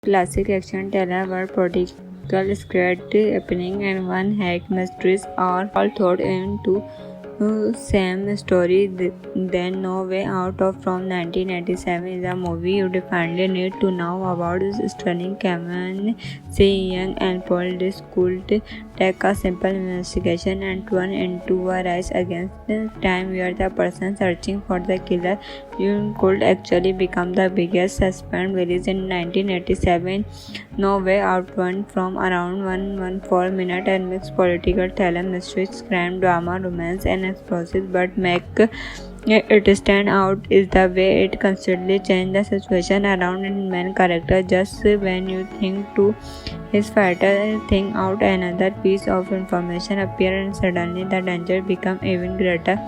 classic action thriller where political script happening and one hack mysteries are all thrown into same story. Then No Way Out of from 1987 is a movie you definitely need to know about. This stunning Cameron C. Young and Paul This could take a simple investigation and turn into a race against time where the person searching for the killer you could actually become the biggest suspense. Released in 1987, No Way Out won from around 114 minutes and mixed political thriller, mysteries, crime, drama, romance, and explosives, but make it stand out is the way it constantly changes the situation around its main character. Just when you think to his fighter think out, another piece of information appears and suddenly the danger becomes even greater.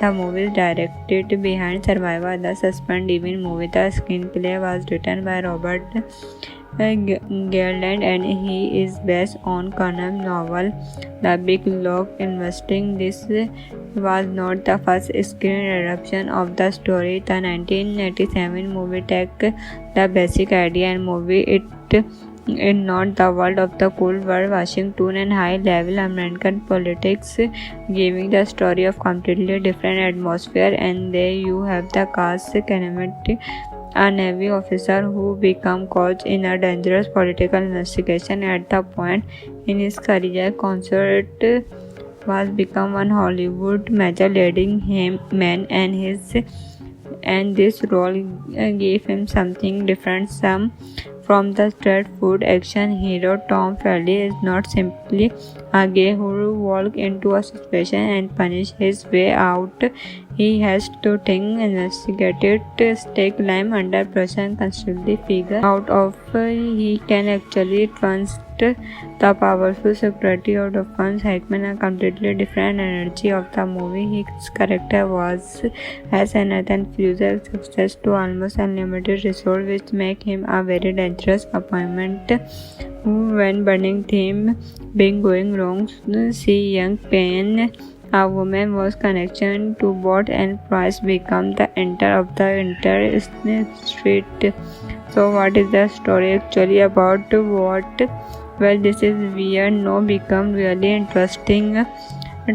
The movie is directed behind Survivor, the suspense-driven movie. The screenplay was written by Robert Garland and he is based on Conan novel The Big Lock. Investing this was not the first screen adaptation of the story. The 1987 movie took the basic idea and movie it in not the world of the Cold War, Washington and high-level American politics, giving the story of completely different atmosphere. And there you have the cast Kennemet, a Navy officer who became caught in a dangerous political investigation at the point in his career. Concert was become one Hollywood major leading him man and this role gave him something different. Some from the straight food action hero, Tom Feldy is not simply a guy who walks into a situation and punish his way out. He has to think, investigate it, stay calm under pressure and constantly figure out if he can actually trust the powerful security of the funds. Hickman a completely different energy of the movie. His character has another future success to almost unlimited resource which make him a very dangerous appointment when burning theme being going wrong. See young pain a woman was connection to both and price become the enter of the entire street. So what is the story actually about? Well, this is where no become really interesting.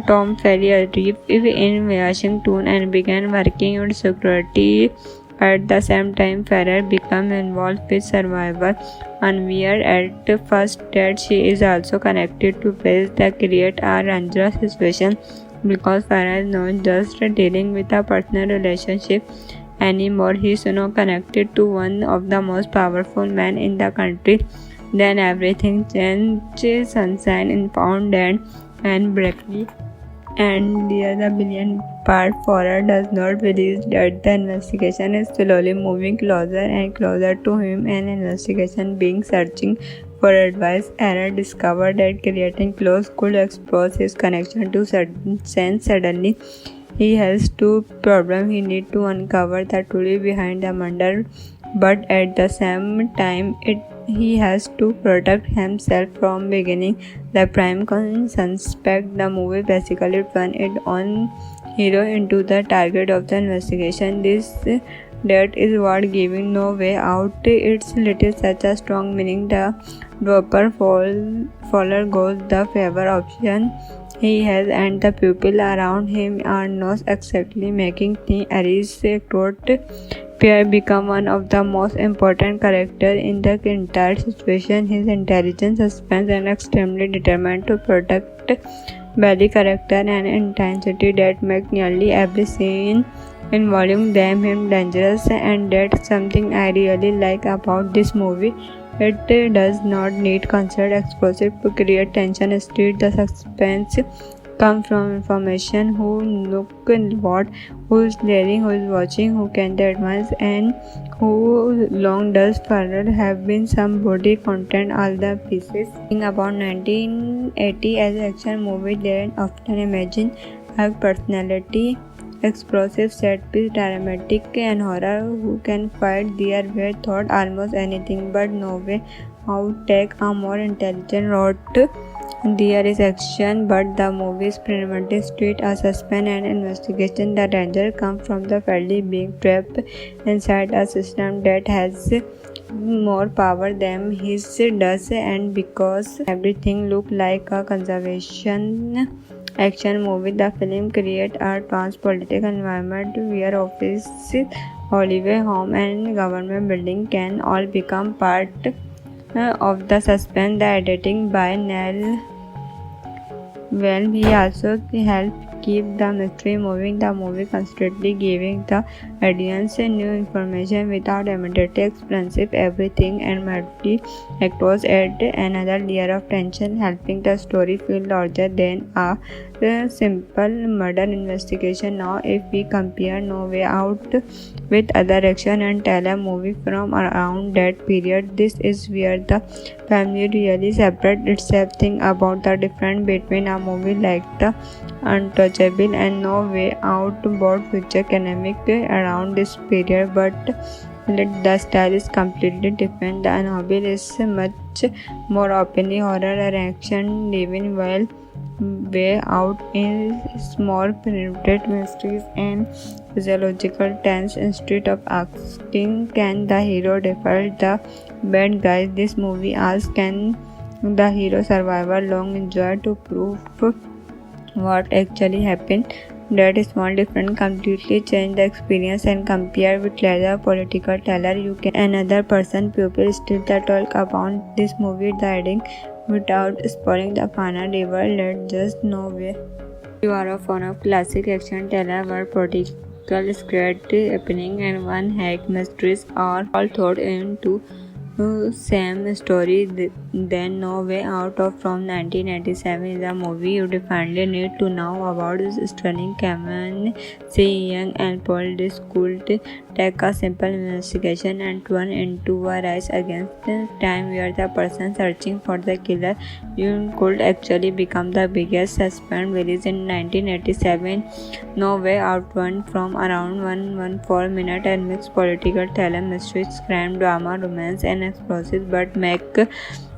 Tom Ferry arrived in Washington and began working on security. At the same time, Ferrer became involved with Survivor, unaware at first that she is also connected to Pace that create a dangerous situation because Ferrer is not just dealing with a personal relationship anymore. He is now connected to one of the most powerful men in the country. Then everything changed. Sunshine in Pound and Brackley. And the other brilliant part for her does not believe that the investigation is slowly moving closer and closer to him. An investigation being searching for advice. Anna discovered that creating close could expose his connection to sense. Suddenly, he has two problems. He needs to uncover the truth behind the murder, but at the same time, he has to protect himself from beginning the prime suspect. The movie basically turned its own hero into the target of the investigation. That is what giving No Way Out its little such a strong meaning. The dropper Fowler goes the favor option he has and the people around him are not exactly making things aristocrat. Pierre became one of the most important characters in the entire situation. His intelligence, suspense, and extremely determined to protect Belly character and intensity that make nearly every scene involving them him dangerous, and that's something I really like about this movie. It does not need constant explosive to create tension. Instead, the suspense come from information who look what, who is learning, who is watching, who can advance, and who long does further have been some body content all the pieces. Think about 1980 as an action movie, they often imagine a personality, explosive set piece, dramatic and horror who can fight their way thought almost anything, but No Way Out take a more intelligent route. There is action, but the movie's predominantly street a suspense and investigation. The danger comes from the Freddy being trapped inside a system that has more power than his does, and because everything looks like a conservation action movie, the film creates a trans-political environment where offices, holiday home, and government building can all become part of the suspense. The editing by Neil he also helped keep the mystery moving. The movie constantly giving the audience new information without immediately explaining everything, and multi actors add another layer of tension, helping the story feel larger than a simple murder investigation. Now, if we compare No Way Out with other action and thriller movie from around that period, this is where the family really separates itself. Think about the difference between a movie like The Untouchable and No Way Out, both feature academic around this period, but the style is completely different. The Untouchable is much more openly horror and action, living well Way Out is more penetrate mysteries and physiological tense. Instead of asking can the hero defeat the bad guys, this movie asks can the hero survive a long enjoy to prove what actually happened. That small difference completely change the experience, and compare with later political thriller you can another person people still talk about this movie the ending without spoiling the final river. Let's just know where you are a fan of classic action thriller where political script happening and one hack mysteries are all thrown into same story. Then No Way Out from 1987 is a movie you definitely need to know about. This stunning Cameron C. Young and Paul Discould take a simple investigation and turn into a race against time where the person searching for the killer you could actually become the biggest suspense. Released in 1987, No Way Out won from around 114 minutes and mixed political thriller, mystery, crime, drama, romance, and explosives, but make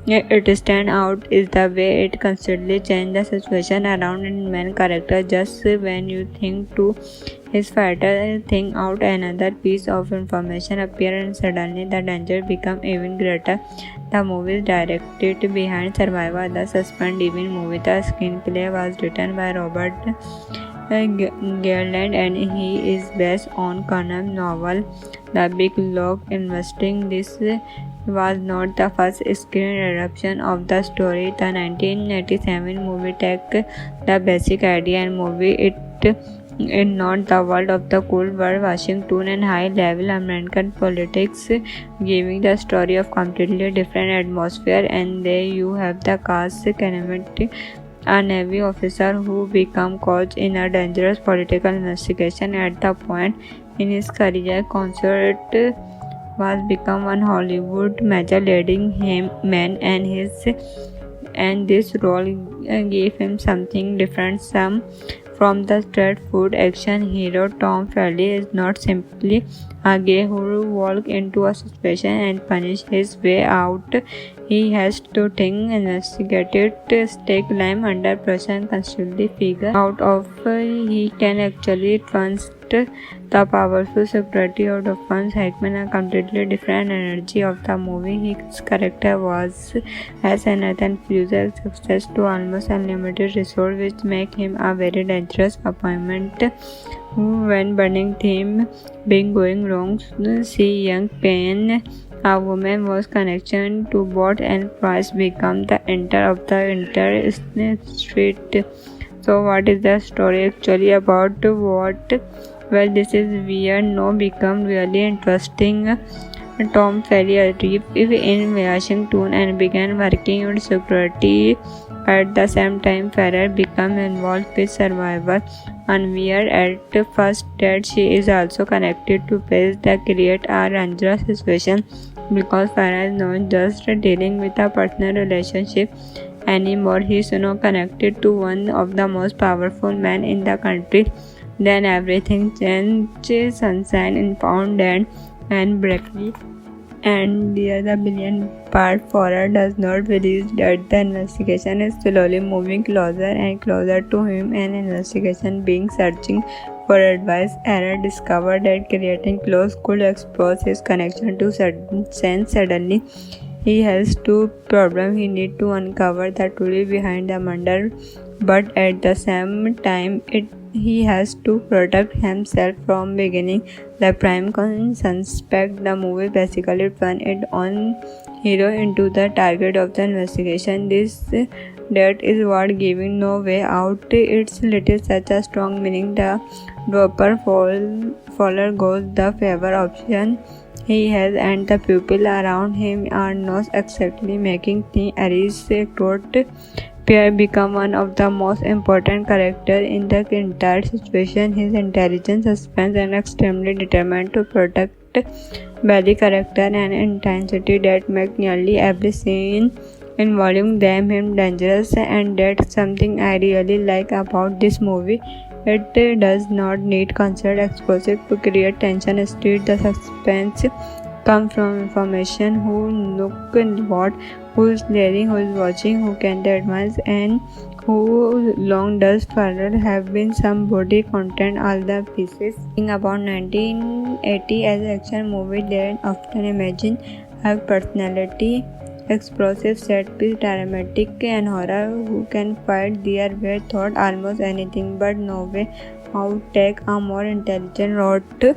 it stand out is the way it constantly changes the situation around its main character. Just when you think to his fighter think out another piece of information appear and suddenly the danger becomes even greater. The movie is directed behind Survivor, the suspense even movie. The screenplay was written by Robert Garland and he is based on Conan novel The Big Log Investing. This was not the first screen adaptation of the story. The 1987 movie took the basic idea and movie it in not the world of the Cold War, Washington and high-level American politics, giving the story of completely different atmosphere. And there you have the cast Kennedy, a Navy officer who became caught in a dangerous political investigation at the point in his career concert was become one Hollywood major leading him man and this role gave him something different from the straight food action hero. Tom Felly is not simply a guy who walks into a situation and punish his way out. He has to think, investigate it, stay climb under pressure and constantly figure out if he can actually trust the powerful security of the funds. Hackman a completely different energy of the movie. His character has another future success to almost unlimited resource which make him a very dangerous appointment. When burning theme being going wrong, see young pain a woman was connection to bot and price become the enter of the entire street. So what is the story actually about? Well, this is where no become really interesting. Tom Ferry arrived in Washington and began working on security. At the same time, Ferrer became involved with Survivor, unaware at first that she is also connected to Pace. That create a dangerous situation because Ferrer is not just dealing with a personal relationship anymore. He is now connected to one of the most powerful men in the country. Then everything changes. Sunshine, Impound, and Brackley And there the billion part Farah does not believe that the investigation is slowly moving closer and closer to him. An investigation being searching for advice. Aaron discovered that creating clothes could expose his connection to sense. Suddenly, he has two problems. He needs to uncover the truth behind the murder, but at the same time, he has to protect himself from beginning the prime suspect. The movie basically turned its own hero into the target of the investigation. That is what giving no way out. It's little such a strong meaning. The dropper faller goes the favor option he has, and the people around him are not exactly making things Aries quote. Pierre become one of the most important characters in the entire situation. His intelligence, suspense, and extremely determined to protect Belly character and intensity that make nearly every scene involving them him dangerous, and that's something I really like about this movie. It does not need constant explosive to create tension. Instead, the suspense comes from information: who look what, who is leading, who is watching, who can advance, and who long does further have been some body content all the pieces. Think about 1980 as action movie that often imagine have personality, explosive set piece, dramatic and horror who can fight their way thought almost anything, but no way how take a more intelligent route.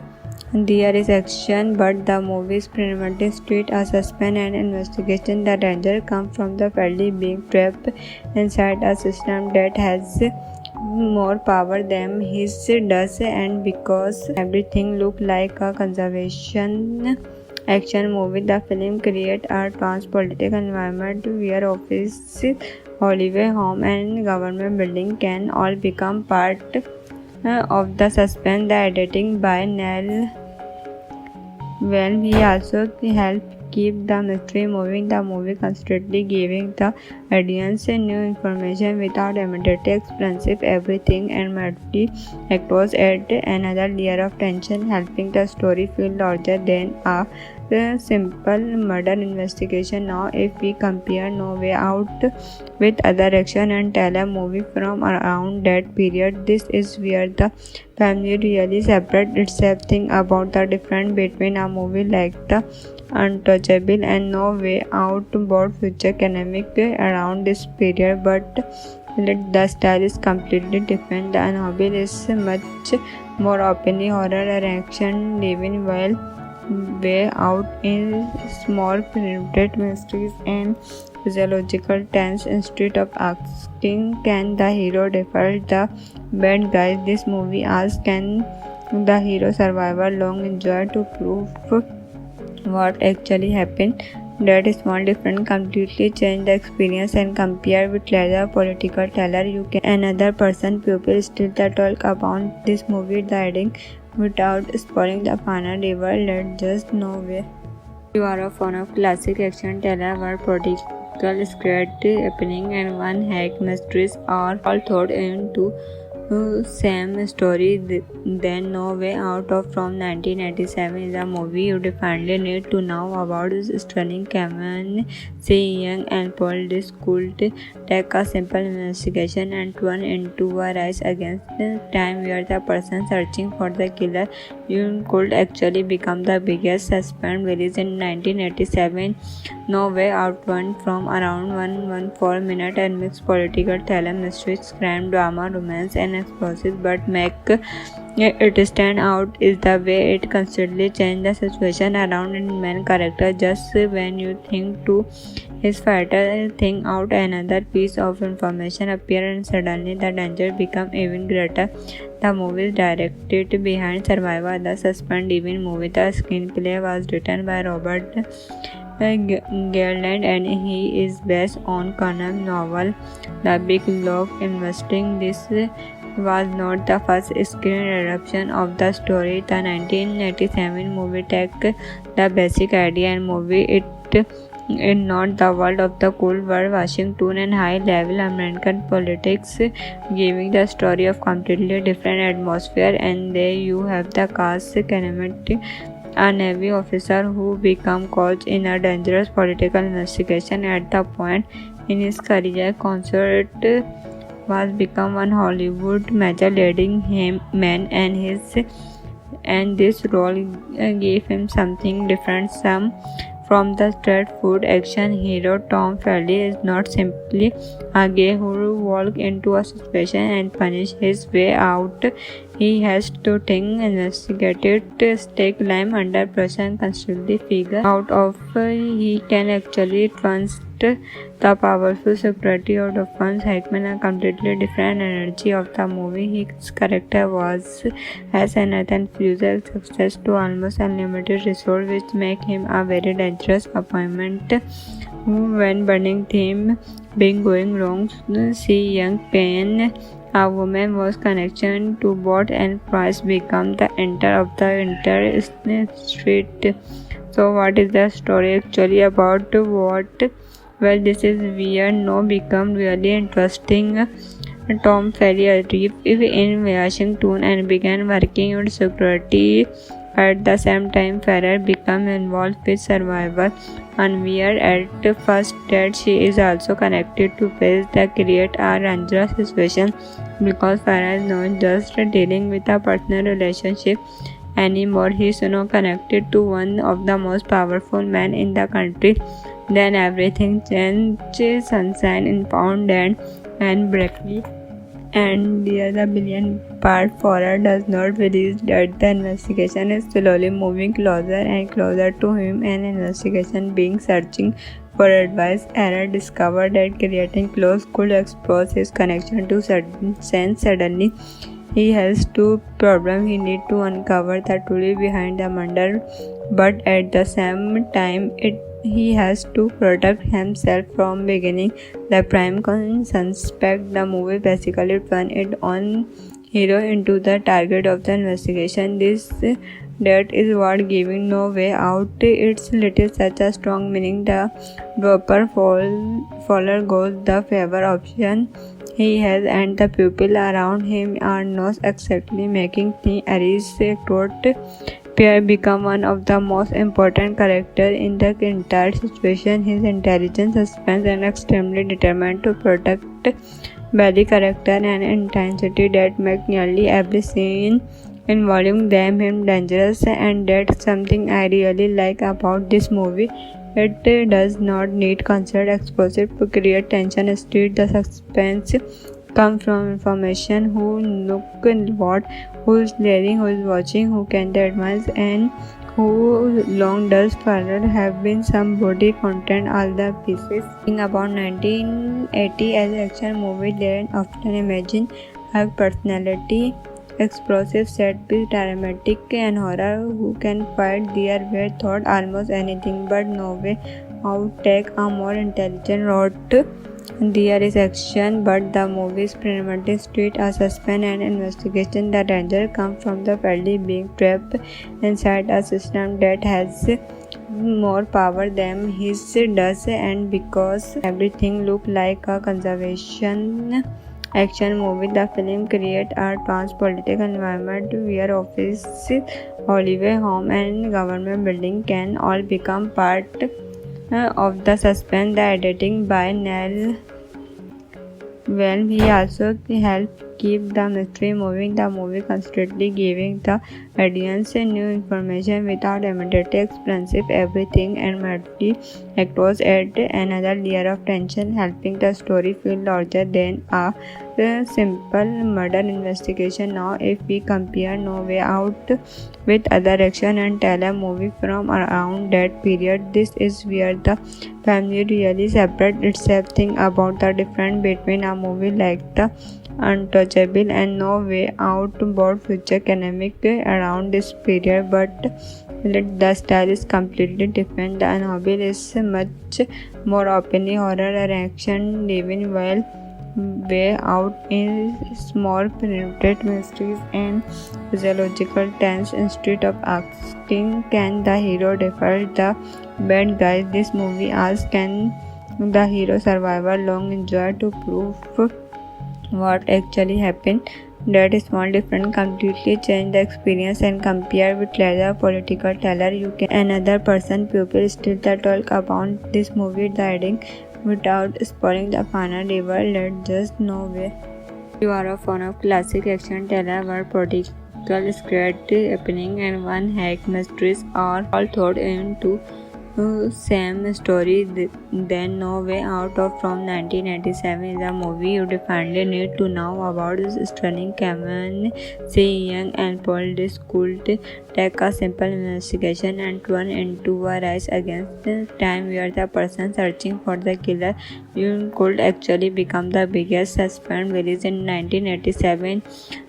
There is action, but the movie is primarily street a suspense and investigation. The danger comes from the family being trapped inside a system that has more power than his does, and because everything looks like a conservation action movie, the film creates a trans political environment where offices, holiday home, and government building can all become part of the suspense. The editing by Neil Well, he also helped keep the mystery moving. The movie constantly giving the audience new information without immediately explaining everything, and merely across add another layer of tension, helping the story feel larger than a simple murder investigation. Now, if we compare No Way Out with other action and thriller movie from around that period, this is where the family really separates itself. Think about the difference between a movie like The Untouchable and No Way Out. Both future economic around this period, but the style is completely different. The Untouchable is much more openly horror and action driven, while Way Out is more crafted mysteries and physiological tense. Instead of asking can the hero defeat the bad guys, this movie asks can the hero survive a long enjoy to prove what actually happened. That small difference completely change the experience, and compare with later political thriller you can another person people still talk about this movie the without spoiling the final river. Let's just know where you are a fan of classic action thriller where political script happening and one hack mysteries are all thrown into same story. Then No Way Out of from 1987 is a movie you definitely need to know about. Starring Cameron Young and Paul. This could take a simple investigation and turn into a race against time where the person searching for the killer you could actually become the biggest suspense. Released in 1987, No Way Out won from around 114 minutes and mixed political thriller, mystery, crime, drama, romance, and explosives, but make it stand out is the way it constantly changes the situation around its main character. Just when you think to his fighter think out another piece of information appear, and suddenly the danger becomes even greater. The movie is directed behind Survivor, the suspense even movie. The screenplay was written by Robert Garland, and he is based on Conan novel The Big Lock Investing. This was not the first screen adaptation of the story. The 1987 movie takes the basic idea and movie it in not the world of the Cold War, Washington, and high-level American politics, giving the story of completely different atmosphere. And there you have the cast, a Navy officer who became caught in a dangerous political investigation at the point in his career. Concert was become one Hollywood major leading him man and this role gave him something different from the straight food action hero. Tom Feldy is not simply a guy who walks into a situation and punishes his way out. He has to think, investigate it, stay calm under pressure and constantly figure out if he can actually trust the powerful security of the funds. Hickman a completely different energy of the movie. His character has Nathan Fuser access to almost unlimited resources, which make him a very dangerous opponent. When burning theme being going wrong, see young Payne, a woman was connection to Bot and Price become the enter of the entire street. So what is the story actually about? Well, this is where no become really interesting. Tom Ferry arrived in Washington and began working in security. At the same time, Ferrer became involved with survival, unaware at first that she is also connected to Pace that create a dangerous situation because Ferrer is not just dealing with a personal relationship anymore. He is now connected to one of the most powerful men in the country. Then everything changes. Sunshine in Pound and Brackley. And the other billion part Farah does not believe that the investigation is slowly moving closer and closer to him. An investigation being searching for advice. Aaron discovered that creating close could expose his connection to certain sense. Suddenly, he has two problems. He needs to uncover the truth behind the murder, but at the same time, he has to protect himself from beginning the prime suspect. The movie basically turns its own hero into the target of the investigation. That is what giving no way out. It's little such a strong meaning. The dropper Fowler goes the favor option he has, and the people around him are not exactly making the aristocrat. Pierre become one of the most important characters in the entire situation. His intelligence, suspense, and extremely determined to protect Belly character and intensity that make nearly every scene involving them him dangerous, and that's something I really like about this movie. It does not need constant explosive to create tension. Instead, the suspense come from information who look what, who is leading, who is watching, who can advance, and who long does Farrer have been some body content all the pieces. In about 1980 as action movie, they often imagine have personality, explosive set piece, dramatic and horror who can fight their way through almost anything, but no way out take a more intelligent route. There is action, but the movie's primarily street a suspense and investigation. The danger comes from the Feldy being trapped inside a system that has more power than his does, and because everything looks like a conservation action movie, the film creates a tense political environment where offices, Hollywood home, and government building can all become part of the suspense. The editing by Neil Well, he also helped keep the mystery moving. The movie constantly giving the audience new information without immediately explaining everything, and merely across add another layer of tension, helping the story feel larger than a simple murder investigation. Now, if we compare No Way Out with other action and thriller movie from around that period, this is where the family really separates itself. Think about the difference between a movie like The Untouchable and No Way Out, both future economic around this period, but the style is completely different. The Untouchable is much more openly horror and action, living well. Way Out is more penetrate mysteries and physiological tense. Instead of asking can the hero defeat the bad guys, this movie asks can the hero survive a long enjoy to prove what actually happened. That small difference completely change the experience, and compare with later political thriller, you can another person people still talk about this movie guiding without spoiling the final river. Let's just know where you are a fan of classic action thriller where political script happening and one hack mysteries are all thrown into same story. Then No Way Out of from 1987 is a movie you definitely need to know about. This stunning Cameron C. Young and Paul This could take a simple investigation and turn into a race against the time where the person searching for the killer you could actually become the biggest suspense. Released in 1987,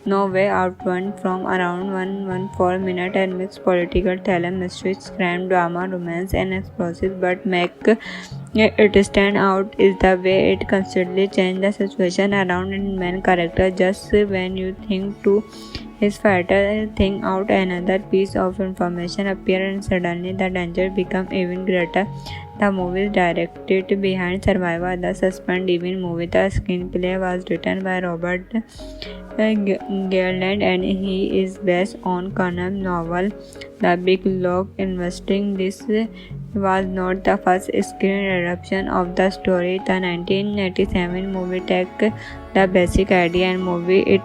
No Way Out won from around 114 minutes and mixed political thriller, mysteries, crime, drama, romance, and explosives. But make it stand out is the way it constantly changes the situation around its main character. Just when you think to his fighter think out, another piece of information appears and suddenly the danger becomes even greater. The movie is directed behind Survivor, the suspense-driven movie. The screenplay was written by Robert Garland and he is based on Connor's novel The Big Lock. Investing this was not the first screen adaptation of the story. The 1987 movie takes the basic idea and movie it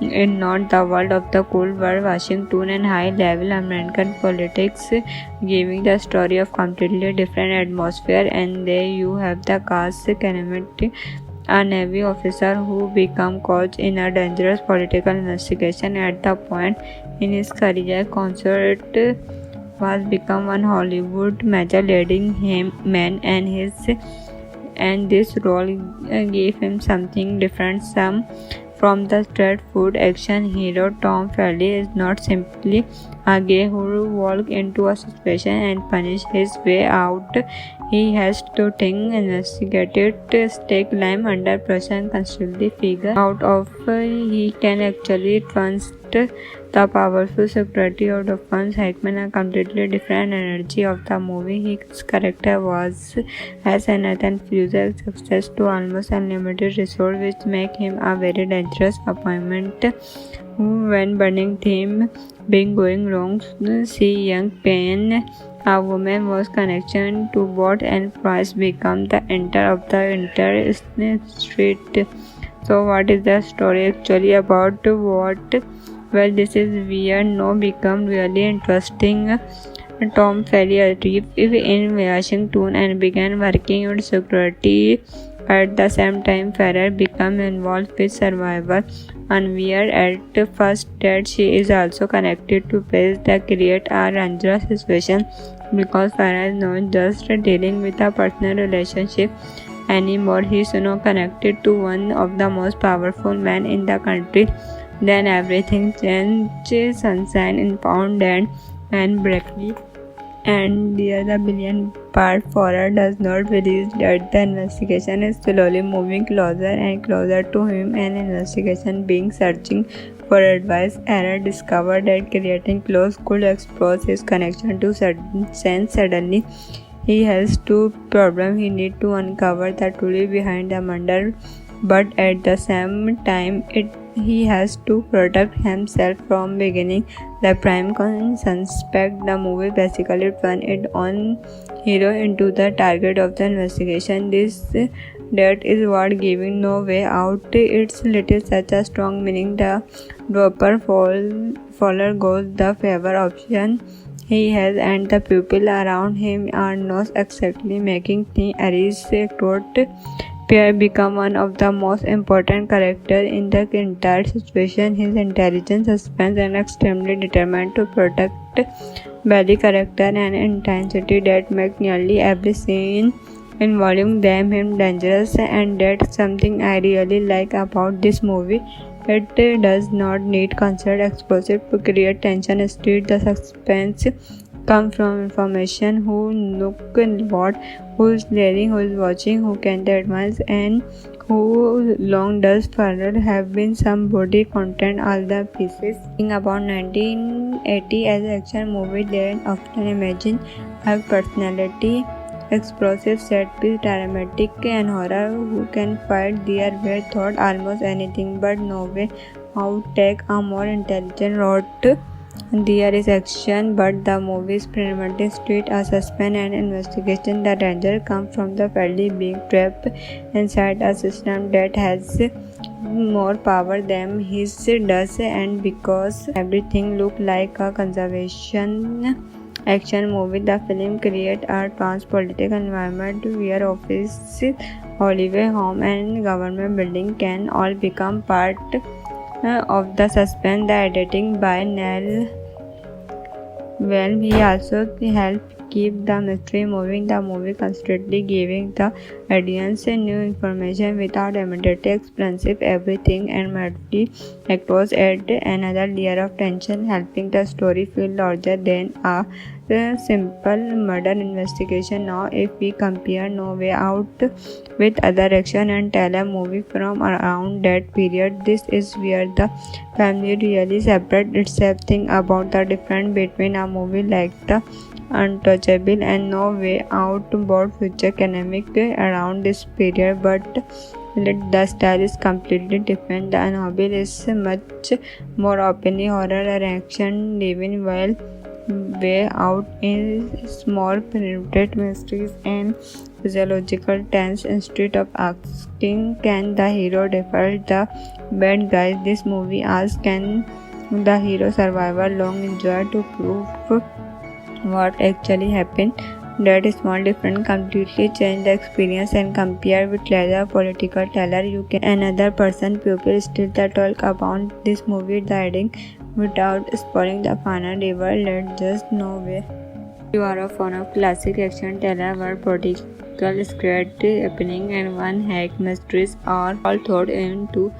in not the world of the Cold War, Washington and high-level American politics, giving the story of completely different atmosphere. And there you have the cast Kennedy, a Navy officer who became caught in a dangerous political investigation at the point in his career. Concert was become one Hollywood major leading him man and this role gave him something different. Some from the straight food action hero, Tom Farley is not simply a guy who walks into a situation and punish his way out. He has to think, investigate it, stay climb under pressure and constantly figure out if he can actually trust the powerful security of the funds. Hickman a completely different energy of the movie. His character has an enthusiastic success to almost unlimited resource, which make him a very dangerous opponent. When burning theme being going wrong, see young Payne, a woman was connection to both and Price become the enter of the entire street. So what is the story actually about? Well, this is where no become really interesting. Tom Ferry arrived in Washington and began working on security. At the same time, Ferrer became involved with Survivor, unaware at first that she is also connected to Pace that create a dangerous situation because Ferrer is not just dealing with a personal relationship anymore. He is now connected to one of the most powerful men in the country. Then everything changed. Sunshine in Pound and Brackley. And the other billion part horror does not believe that the investigation is slowly moving closer and closer to him. An investigation being searching for advice. Error discovered that creating close could expose his connection to sense. Suddenly, he has two problems. He needs to uncover the truth behind the murder, but at the same time, he has to protect himself from beginning the prime suspect. The movie basically turns its own hero into the target of the investigation. That is what giving No Way Out its little such a strong meaning. The dropper Fowler goes the favor option he has, and the people around him are not exactly making things easy. Pierre became one of the most important characters in the entire situation. His intelligence, suspense, and extremely determined to protect Belly character and intensity that make nearly every scene involving them him dangerous, and that's something I really like about this movie. It does not need constant explosive to create tension. Instead, the suspense come from information who look what, who is learning, who is watching, who can advance, and who long does further have been some body content all the pieces. Think about 1980 as an action movie, then often imagine have personality, explosive set piece, dramatic and horror who can fight their way thought almost anything. But No Way out take a more intelligent route. There is action, but the movie's primarily street a suspense and investigation. The danger comes from the family being trapped inside a system that has more power than his does, and because everything looks like a conservation action movie, the film creates a trans political environment where office, holiday home, and government building can all become part of the suspense. The editing by Neil Well, he also helped keep the mystery moving. The movie constantly giving the audience new information without immediately explaining everything, and Murphy actors add another layer of tension, helping the story feel larger than a simple murder investigation. Now, if we compare No Way Out with other action and thriller movie from around that period, this is where the family really separates itself. Think about the difference between a movie like The Untouchable and No Way Out, both future academic around this period, but the style is completely different. The Untouchable is much more openly horror and action, living while Way Out is more penetrate mysteries and physiological tense. Instead of asking can the hero defeat the bad guys, this movie asks can the hero survive a long enjoy to prove what actually happened. That small difference completely changed the experience, and compared with later political thriller, you can another person pupil still talk about this movie guiding without spoiling the final river. Let's just No Way. You are a fan of classic action thriller where political script happening and one hack mysteries are all thrown into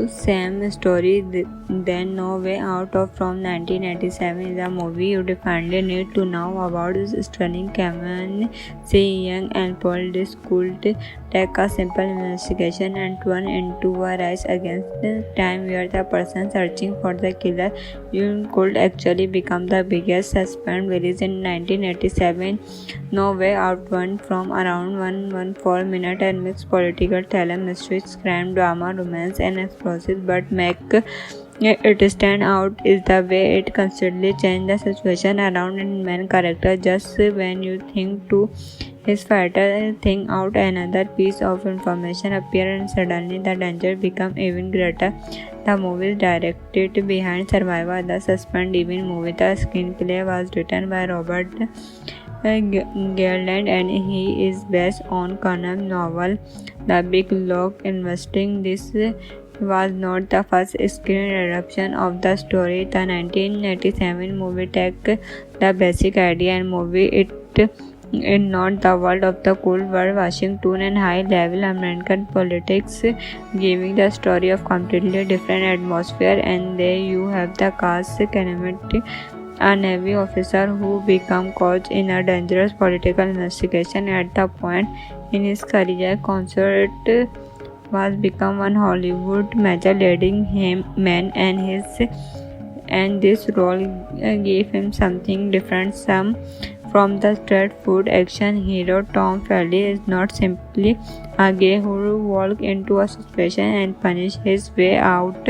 same story. Then No Way Out of from 1987 is a movie you definitely need to know about. Stunning Cameron C. Young and Paul Discould take a simple investigation and turn into a race against time where the person searching for the killer you could actually become the biggest suspense. Released in 1987, No Way Out won from around 114 minutes and mixed political thriller, mystery, crime, drama, romance, and explosives, but make it stand out is the way it constantly changes the situation around its main character. Just when you think to his fighter think out, another piece of information appears and suddenly the danger becomes even greater. The movie is directed behind Survivor, the suspense even movie. The screenplay was written by Robert Garland and he is based on Connor's novel The Big Lock. Investing this was not the first screen adaptation of the story. The 1987 movie takes the basic idea and movie it in not the world of the Cold War, Washington and high-level American politics, giving the story of completely different atmosphere. And there you have the cast Kennedy, a Navy officer who became caught in a dangerous political investigation at the point in his career. Concert was become one Hollywood major leading him man and this role gave him something different from the straightforward action hero. Tom Feldy is not simply a guy who walks into a situation and punish his way out.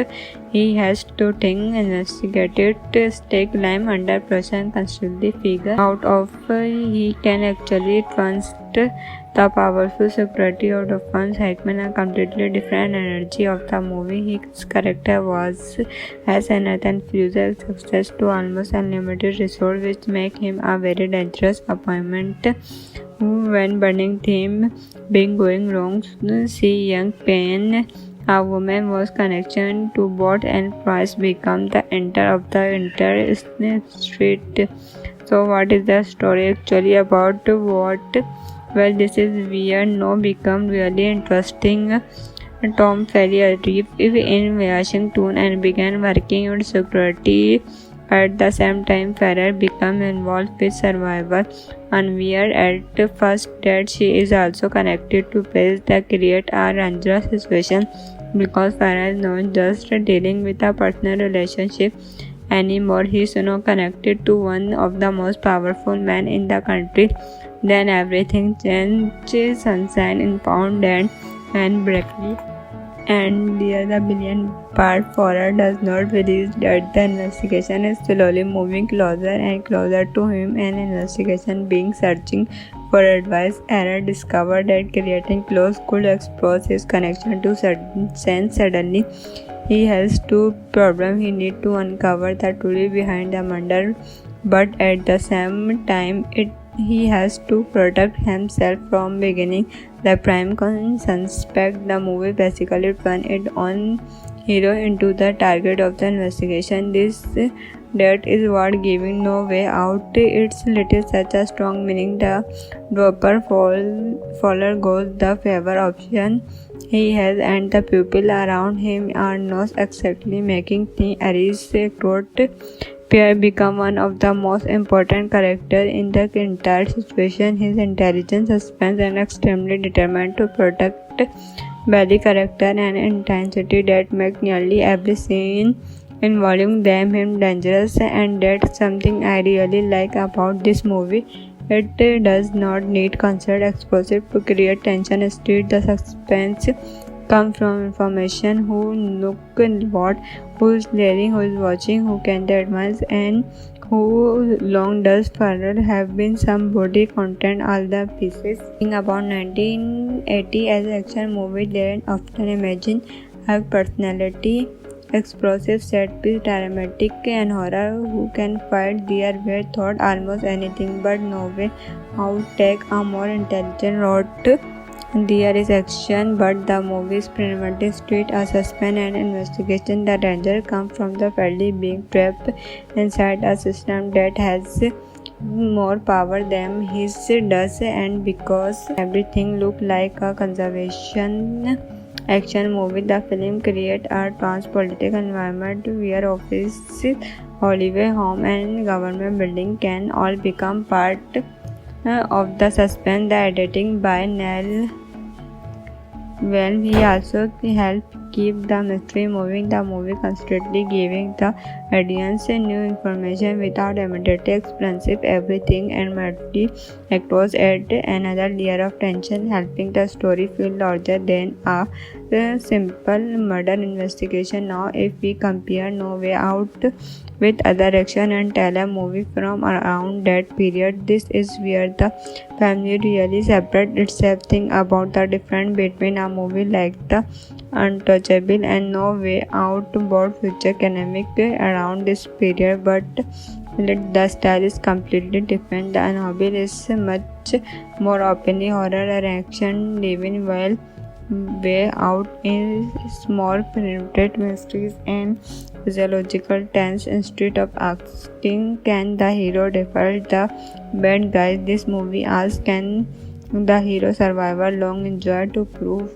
He has to think, investigate, stay climb under pressure and constantly figure out if he can actually trust the powerful security of the funds. Hackman a completely different energy of the movie. His character has Nathan Fuser access to almost unlimited resource, which make him a very dangerous opponent. When burning theme being going wrong, see young Payne, a woman was connection to bot and price become the enter of the entire street. So what is the story actually about? Well, this is where no become really interesting. Tom Ferry arrived in Washington and began working on security. At the same time, Ferrer became involved with Survivor, unaware at first that she is also connected to Pace. That create a dangerous situation because Ferrer is not just dealing with a personal relationship anymore. He is now connected to one of the most powerful men in the country. Then everything changes. Sunshine, Impound, and Brackley And there the billion part Farah does not believe that the investigation is slowly moving closer and closer to him. An investigation being searching for advice. Aaron discovered that creating clothes could expose his connection to sense. Suddenly, he has two problems. He needs to uncover the truth behind the murder, but at the same time, he has to protect himself from beginning the prime suspect. The movie basically turned its own hero into the target of the investigation. That is what giving no way out. It's little such a strong meaning. The dropper faller goes the favor option he has, and the people around him are not exactly making things. Aries wrote Pierre become one of the most important characters in the entire situation. His intelligence, suspense, and extremely determined to protect Belly character and intensity that make nearly every scene involving them him dangerous, and that's something I really like about this movie. It does not need constant explosive to create tension. Instead, the suspense comes from information: who look what, who is layering, who is watching, who can advance, and who long does Farrell have been some body content all the pieces. Think about 1980 as an action movie, they often imagine have personality, explosive set piece, dramatic and horror, who can fight their way thought almost anything, but no way how take a more intelligent route. There is action, but the movie is primarily street a suspense and investigation. The danger comes from the Freddy being trapped inside a system that has more power than his does, and because everything looks like a conservation action movie, the film creates a tense political environment where offices, holiday home, and government building can all become part of the suspense. The editing by Neil Well, he also helped keep the mystery moving. The movie constantly giving the audience new information without immediately explaining everything, and merely across add another layer of tension, helping the story feel larger than a simple murder investigation. Now, if we compare No Way Out with other action and thriller movie from around that period, this is where the family really separates itself. Think about the difference between a movie like The Untouchable and No Way Out. Both future economic around this period, but the style is completely different. The Untouchable is much more openly horror and action driven, while Way Out is more penetrate mysteries and physiological tense. Instead of asking can the hero defeat the bad guys, this movie asks can the hero survive a long enjoy to prove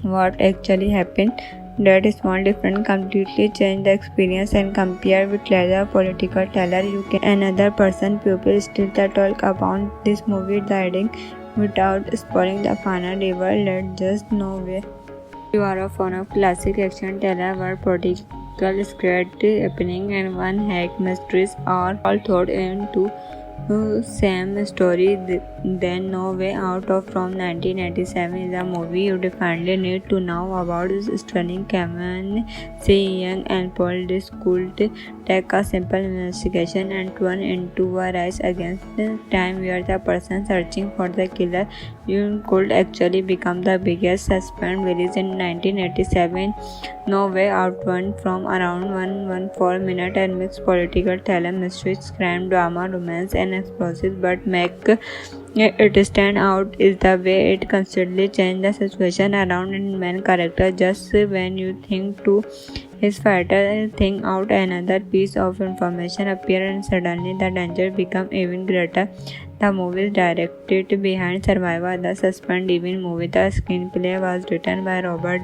what actually happened. That small difference completely change the experience, and compare with later political thriller you can another person people still talk about this movie the without spoiling the final rival. Let's just know where you are a fan of classic action thriller where political script happening and one hack mysteries are all thrown into same story. Then No Way Out of from 1987 is a movie you definitely need to know about. This stunning Cameron C. Young and Paul This could take a simple investigation and turn into a race against time where the person searching for the killer you could actually become the biggest suspense. Released in 1987, No Way Out won from around 114 minutes and mixed political thriller, mysteries, crime, drama, romance, and explosives, but make it stand out is the way it constantly changes the situation around its main character. Just when you think to his fighter think out another piece of information appear, and suddenly the danger becomes even greater. The movie is directed behind Survivor, the suspense driven movie. The screenplay was written by Robert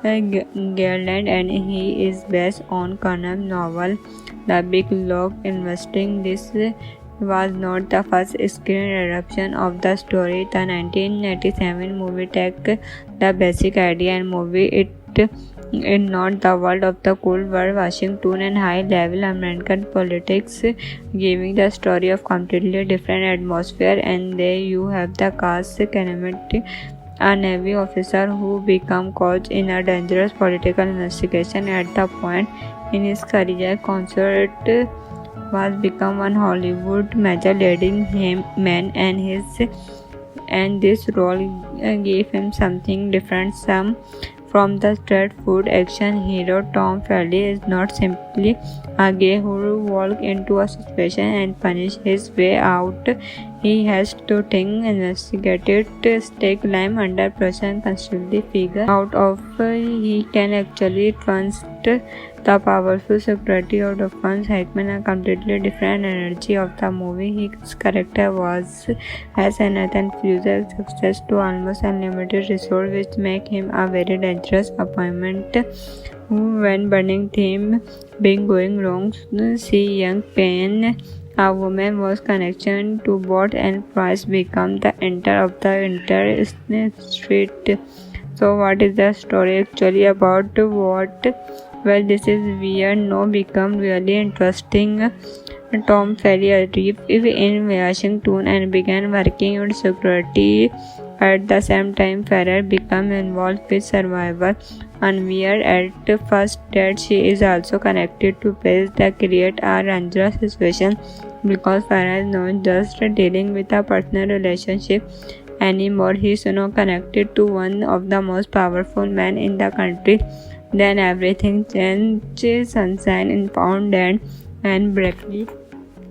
Garland and he is based on Conan novel The Big Log Investing. This was not the first screen adaptation of the story. The 1987 movie took the basic idea and movie it in not the world of the Cold War, Washington, and high-level American politics, giving the story of completely different atmosphere. And there you have the cast, cinematic a Navy officer who became caught in a dangerous political investigation at the point in his career. Concert was become one Hollywood major leading him man and this role gave him something different from the straight food action hero. Tom Feldy is not simply a guy who walks into a situation and punishes his way out. He has to think, investigate it, stay calm under pressure and constantly figure out if he can actually trust the powerful security of the funds. Hickman a completely different energy of the movie. His character has an unusual success to almost unlimited resource, which make him a very dangerous opponent. When burning theme being going wrong, see young Payne, a woman was connection to both and Price become the enter of the entire street. So what is the story actually about? Well, this is weird. No, become really interesting. Tom Ferry arrived in Washington and began working in security. At the same time, Ferrer became involved with survival, unaware at first that she is also connected to Pace that create a dangerous situation because Ferrer is not just dealing with a personal relationship anymore. He is now connected to one of the most powerful men in the country. Then everything changes. Sunshine in Pound and Brackley.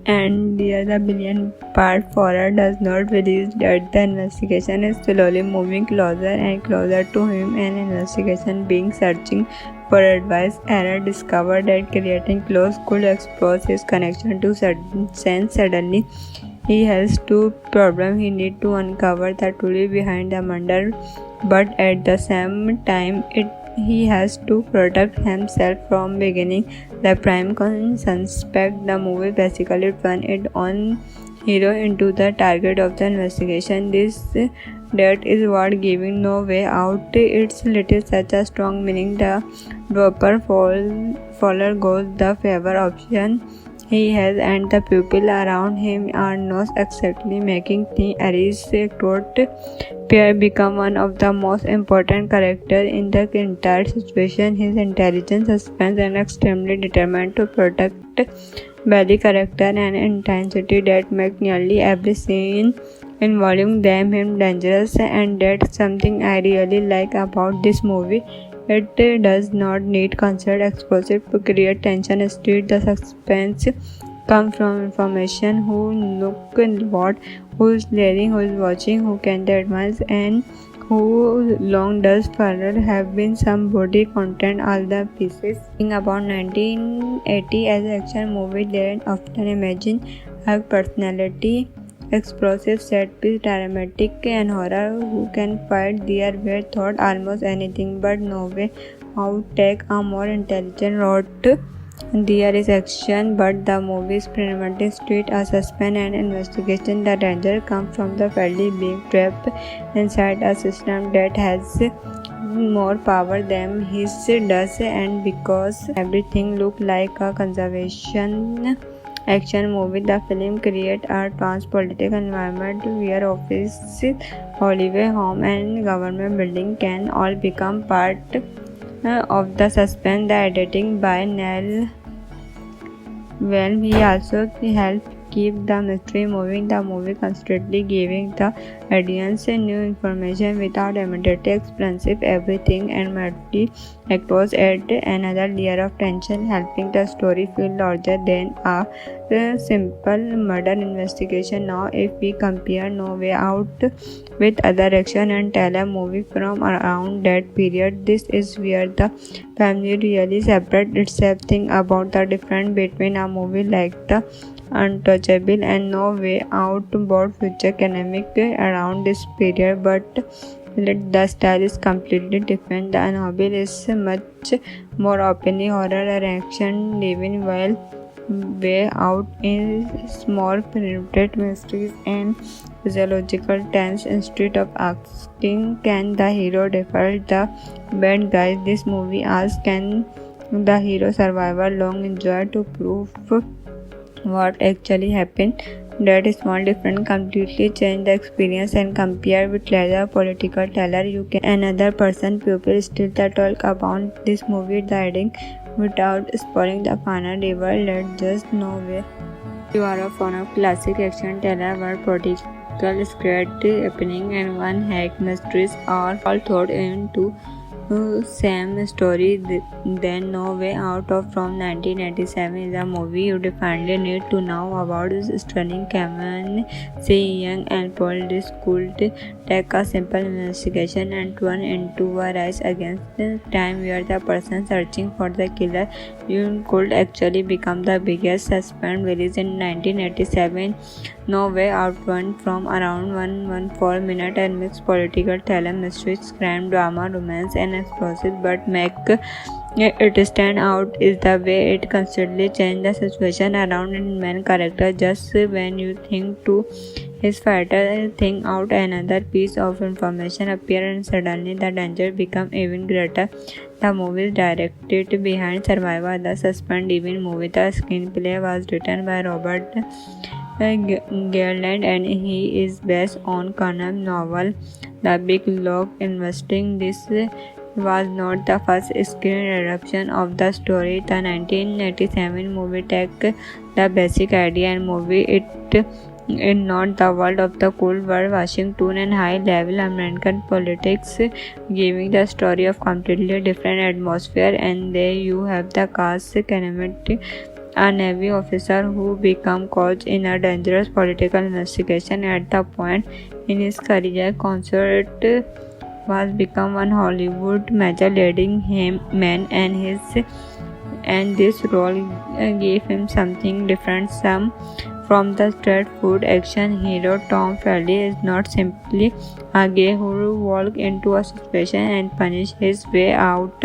And the other billion part Farrar does not believe that the investigation is slowly moving closer and closer to him. An investigation being searching for advice. Aaron discovered that creating close could expose his connection to sense. Suddenly, he has two problems. He needs to uncover the truth behind the murder, but at the same time, he has to protect himself from beginning the prime suspect. The movie basically turned its own hero into the target of the investigation. That is what giving no way out. It's little such a strong meaning. The dropper Fowler goes the favor option he has, and the people around him are not exactly making things easy. Pierre become one of the most important characters in the entire situation. His intelligence, suspense, and extremely determined to protect Belly character and intensity that make nearly every scene involving them him dangerous, and that's something I really like about this movie. It does not need constant explosive to create tension. Instead, the suspense comes from information who look what, who is leading, who is watching, who can advance, and who long does Farrell have been some body content all the pieces. Think about 1980 as an action movie, they often imagine her personality, explosive set piece, dramatic and horror who can fight their way through almost anything, but no way how take a more intelligent route. There is action, but the movie is primarily street a suspense and investigation. The danger comes from the Feldy being trapped inside a system that has more power than his does, and because everything looks like a conservation action movie, the film creates a trans-political environment where offices, holiday home, and government building can all become part of the suspense. The editing by Neil Well, he also helped keep the mystery moving. The movie constantly giving the audience new information without immediately explaining everything, and merely across add another layer of tension, helping the story feel larger than a simple murder investigation. Now, if we compare No Way Out with other action and thriller movie from around that period, this is where the family really separates itself. Think about the difference between a movie like The Untouchable and No Way Out. Both future academic around this period, but the style is completely different. The Untouchable is much more openly horror and action driven, while Way Out is more penetrate mysteries and physiological tense. Instead of asking can the hero defeat the bad guys, this movie asks can the hero survive a long enjoy to prove what actually happened. That small difference completely change the experience, and compare with later political thriller, you can another person people still talk about this movie Dying without spoiling the final river. Let's just know where you are a fan of classic action thriller where political script happening and one hack mysteries are all thrown into same story. Then No Way Out of from 1987 is a movie you definitely need to know about. This stunning Cameron C. Young and Paul This could take a simple investigation and turn into a race against the time where the person searching for the killer you could actually become the biggest suspense. Released in 1987, No Way Out won from around 114 minutes and mixed political thriller, mysteries, crime, drama, romance, and explosive. But make it stand out is the way it constantly changes the situation around its main character. Just when you think to his fighter think out another piece of information appear and suddenly the danger become even greater. The movie is directed behind Survivor, the suspense even movie. The screenplay was written by Robert Garland and he is based on Connor's novel The Big Log Investing. This was not the first screen adaptation of the story. The 1987 movie took the basic idea and movie it in not the world of the Cold War, Washington and high-level American politics, giving the story of completely different atmosphere. And there you have the cast Kennedy, a Navy officer who became caught in a dangerous political investigation at the point in his career. Concert was become one Hollywood major leading him man and this role gave him something different. Some from the straight food action hero, Tom Feldy is not simply a guy who walks into a situation and punish his way out.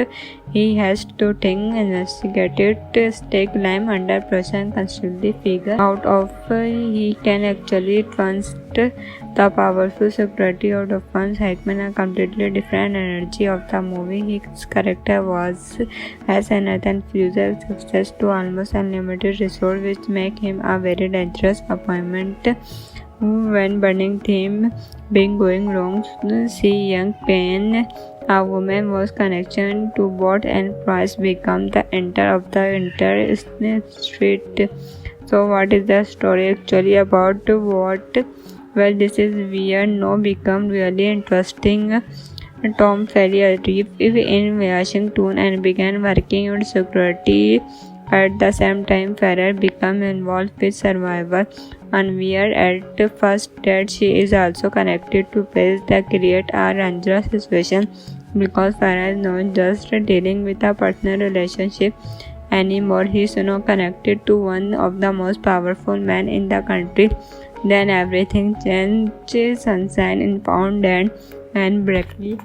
He has to think, investigate it, stay climb under pressure and constantly figure out if he can actually trust the powerful security of the funds. Hackman a completely different energy of the movie. His character has an enthusiasm success to almost unlimited resource which make him a very dangerous appointment when burning theme being going wrong. See young Payne, a woman was connection to both and Price become the enter of the entire street. So what is the story actually about? Well, this is where no become really interesting. Tom Ferry arrived in Washington and began working on security. At the same time, Ferrer became involved with Survivor, unaware at first that she is also connected to place that create a dangerous situation because Ferrer is not just dealing with a personal relationship anymore. He is now connected to one of the most powerful men in the country. Then everything changed. Sunshine in Pound and Brackley.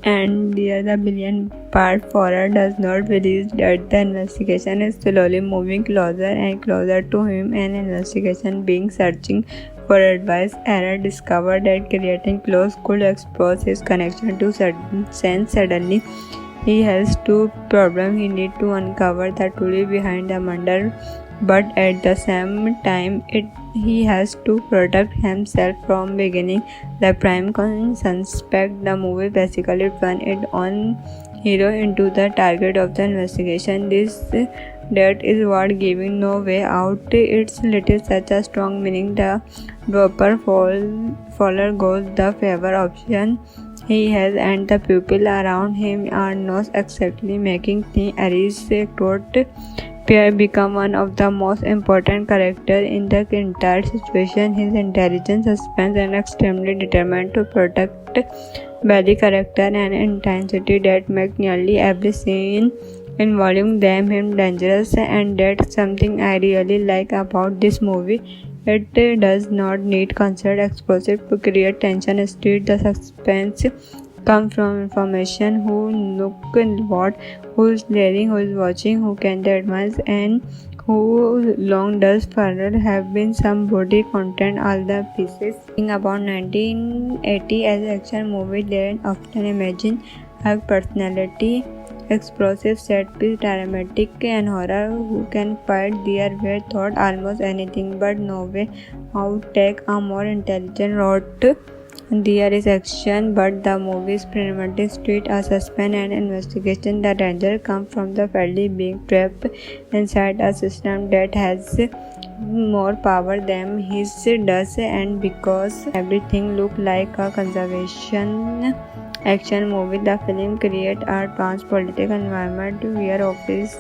And the other billion part horror does not believe that the investigation is slowly moving closer and closer to him. An investigation being searching for advice. Aaron discovered that creating close could expose his connection to sense. Suddenly, he has two problems. He needs to uncover the truth behind the murder, but at the same time, he has to protect himself from beginning the prime suspect. The movie basically turned its own hero into the target of the investigation. That is what giving No Way Out its little such a strong meaning. The dropper Fowler goes the favor option he has and the people around him are not exactly making things aristocrat. Pierre became one of the most important characters in the entire situation. His intelligence, suspense, and extremely determined to protect Belly character and intensity that make nearly every scene involving them him dangerous, and that's something I really like about this movie. It does not need constant explosive to create tension. Instead, the suspense come from information who look what, who is leading, who is watching, who can advance, and who long does further have been some body content all the pieces. Think about 1980 as an action movie, they often imagine have personality, explosive set piece, dramatic and horror who can fight their way through almost anything, but No Way how take a more intelligent route. There is action, but the movie's primarily street a suspense and investigation. The danger comes from the Freddy being trapped inside a system that has more power than his does, and because everything looks like a conservation action movie, the film creates a trans political environment where office,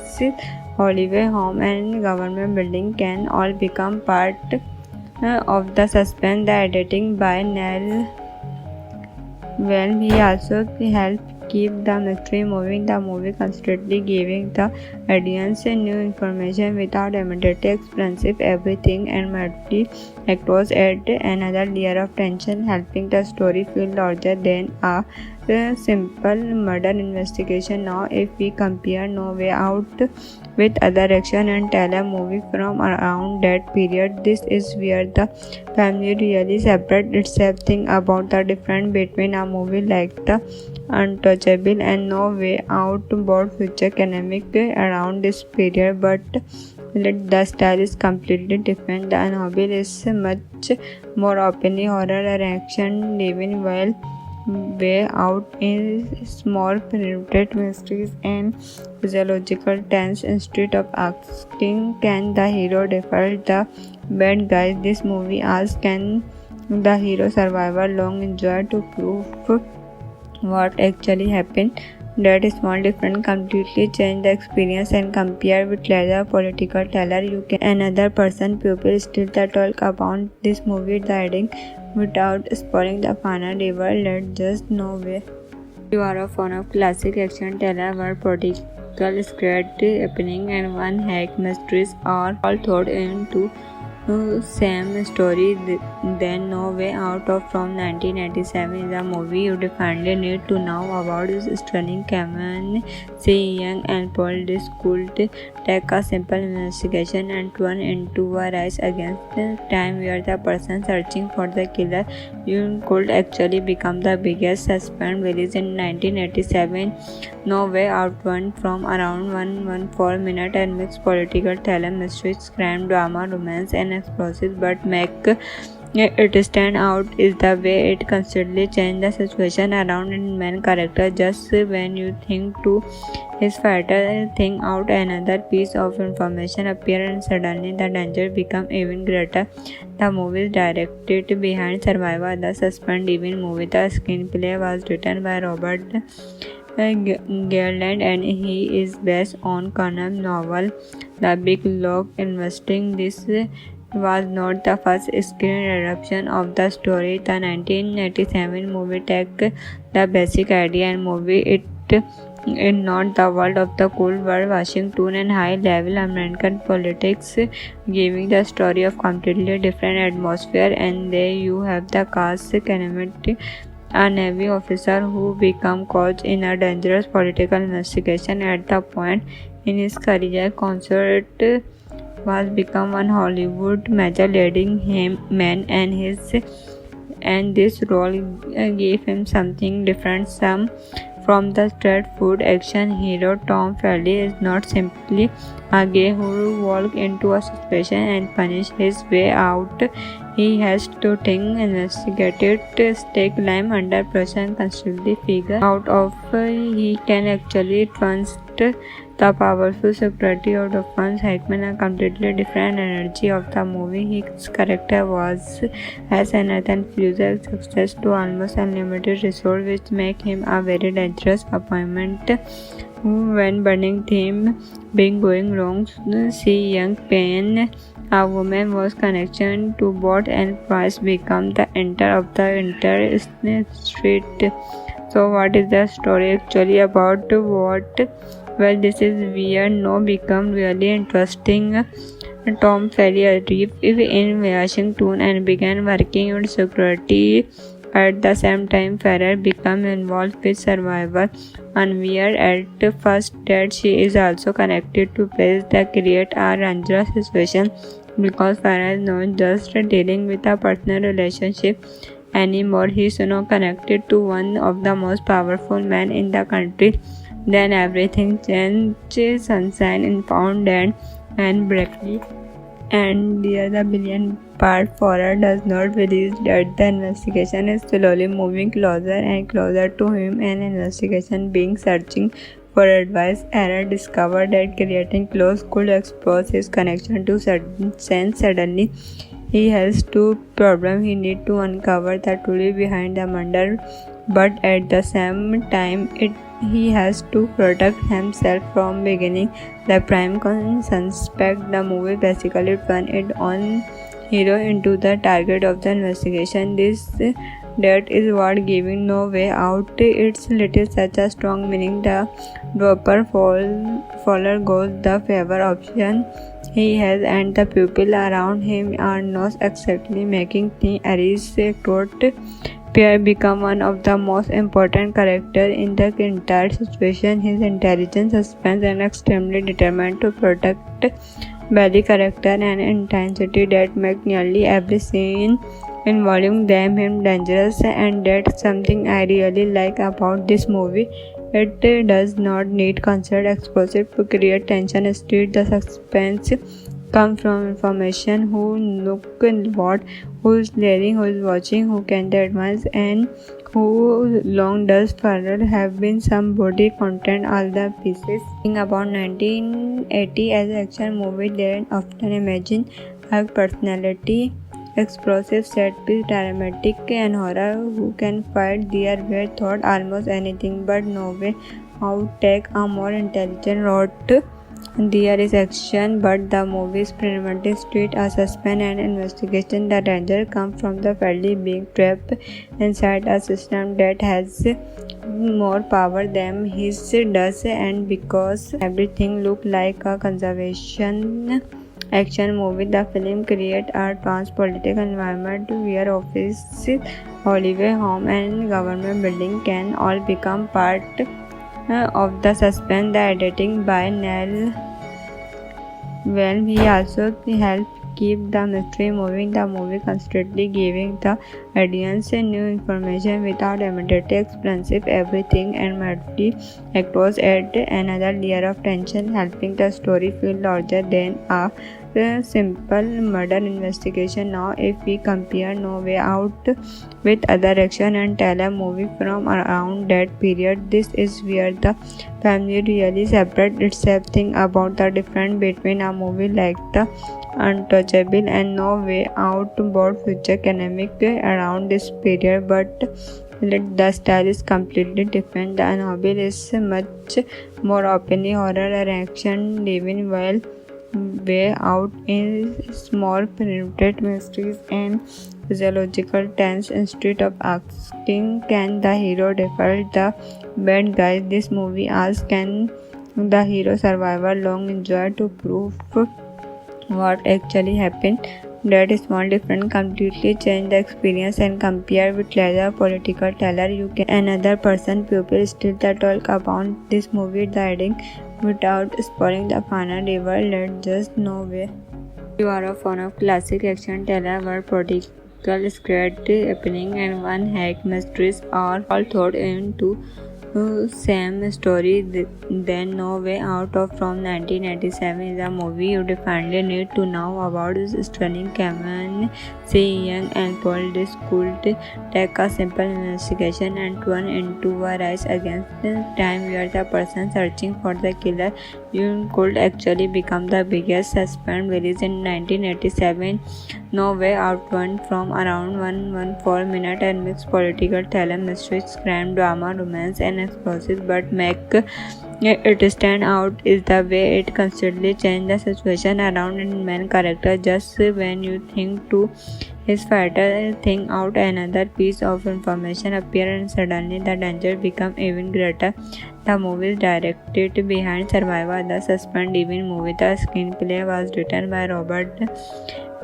holiday home, and government building can all become part of the suspense. The editing by Neil Well, he also helped keep the mystery moving. The movie constantly giving the audience new information without immediately explaining everything, and merely across add another layer of tension, helping the story feel larger than a simple murder investigation. Now, if we compare No Way Out with other action and thriller movie from around that period, this is where the family really separate itself. Think about the difference between a movie like The Untouchable and No Way Out, both future academic around this period, but the style is completely different. The Untouchable is much more openly horror and action driven, while Way Out is more penetrate mysteries and physiological tense. Instead of asking can the hero defeat the bad guys, this movie asks can the hero survive a long enjoy to prove what actually happened. That small difference completely change the experience, and compare with later political thriller you can another person people still talk about this movie guiding without spoiling the final river. Let's just know where you are a fan of classic action thriller where political script happening and one hack mysteries are all thrown into same story. Then No Way Out of from 1987 is a movie you definitely need to know about. Is stunning Cameron C. Young and Paul This could take a simple investigation and turn into a race against time where the person searching for the killer you could actually become the biggest suspense. Released in 1987, No Way Out won from around 114 minutes and mixed political thriller, mysteries, crime, drama, romance, and explosives, but make it stand out is the way it constantly changes the situation around its main character. Just when you think to his fighter thing out, another piece of information appears and suddenly the danger becomes even greater. The movie is directed behind Survivor, the suspense-driven movie. The screenplay was written by Robert Garland and he is based on Conan novel The Big Lock. Investing this was not the first screen adaptation of the story. The 1987 movie takes the basic idea and movie it in not the world of the Cold War, Washington and high-level American politics, giving the story of completely different atmosphere. And there you have the cast Kennedy, a Navy officer who became caught in a dangerous political investigation at the point in his career concert was become one Hollywood major leading him man, and this role gave him something different from the straight food action hero. Tom Feldy is not simply a guy who walks into a situation and punish his way out. He has to think, investigate, stay climb under pressure and constantly figure out if he can actually trust the powerful security of the funds. Hackman a completely different energy of the movie. His character has another infused success to almost unlimited resource, which make him a very dangerous appointment when burning theme being going wrong. See young Payne, a woman was connection to bot and price become the enter of the entire street. So what is the story actually about? Well, this is where no become really interesting. Tom Ferry arrived in Washington and began working on security. At the same time, Ferrer became involved with Survivor, unaware at first that she is also connected to place that create a dangerous situation because Ferrer is not just dealing with a personal relationship anymore. He is now connected to one of the most powerful men in the country. Then everything changes. Sunshine is found dead and Brackley And there the billion part horror does not believe that the investigation is slowly moving closer and closer to him. An investigation being searching for advice. Aaron discovered that creating clothes could expose his connection to sense. Suddenly, he has two problems. He needs to uncover the truth behind the murder, but at the same time, he has to protect himself from beginning the prime suspect. The movie basically turned its own hero into the target of the investigation. That is what giving no way out. It's little such a strong meaning. The dropper faller goes the favor option he has, and the people around him are not exactly making things easy. Pierre become one of the most important characters in the entire situation. His intelligence, suspense, and extremely determined to protect Belly character and intensity that make nearly every scene involving them him dangerous, and that's something I really like about this movie. It does not need constant explosive to create tension. Instead, the suspense comes from information: who look what, who is layering, who is watching, who can advance, and who long does further have been some body content all the pieces. Think about 1980 as an action movie, they often imagine her personality, explosive set piece, dramatic and horror, who can fight their way thought almost anything, but no way out take a more intelligent route. There is action, but the movie is primarily street a suspense and investigation. The danger comes from the Freddy being trapped inside a system that has more power than his does, and because everything looks like a conservation action movie, the film creates a tense political environment where offices, holiday home, and government building can all become part of the suspense. The editing by Neil Well, he also helped keep the mystery moving. The movie constantly giving the audience new information without immediately explaining everything, and merely across add another layer of tension, helping the story feel larger than a simple murder investigation. Now, if we compare No Way Out with other action and thriller movie from around that period, this is where the family really separates itself. Think about the difference between a movie like The Untouchable and No Way Out. Both future academic around this period, but the style is completely different. The Untouchable is much more openly horror and action driven, while Way Out is more penetrate mysteries and physiological tense. Instead of asking can the hero defeat the bad guys, this movie asks can the hero survive a long enjoy to prove what actually happened. That small difference completely change the experience, and compare with later political thriller you can another person people still talk about this movie the ending without spoiling the final result. Let's just know where you are a fan of classic action thriller where political script happening and one hack mysteries are all thrown into same story. Then No Way Out of from 1987 is a movie you definitely need to know about. This stunning Cameron Young and Paul. This could take a simple investigation and turn into a race against time where the person searching for the killer you could actually become the biggest suspense. Released in 1987, No Way Out won from around 114 minutes and mixed political thriller, mystery, crime, drama, romance, and explosives, but make it stand out is the way it constantly changes the situation around its main character. Just when you think to his fighter think out another piece of information appear, and suddenly the danger becomes even greater. The movie is directed behind Survivor, the suspense driven movie. The screenplay was written by Robert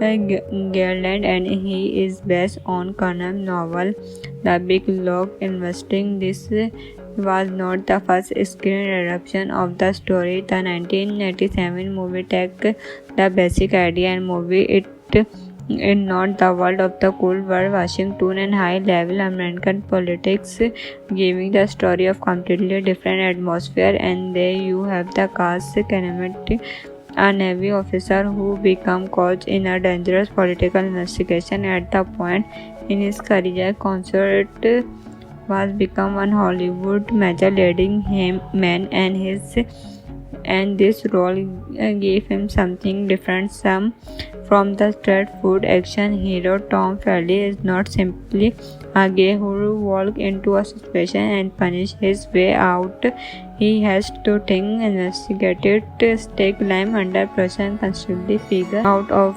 Garland, and he is based on Conan novel The Big Log Investing. This was not the first screen adaptation of the story. The 1987 movie takes the basic idea and movie it in not the world of the Cold War, Washington, and high-level American politics, giving the story of completely different atmosphere. And there you have the cast, cinematic a Navy officer who became caught in a dangerous political investigation at the point in his career. Concert was become one Hollywood major leading him man and this role gave him something different from the straight food action hero. Tom Felly is not simply a guy who walks into a situation and punishes his way out. He has to think, investigate it, stay calm under pressure and constantly figure out if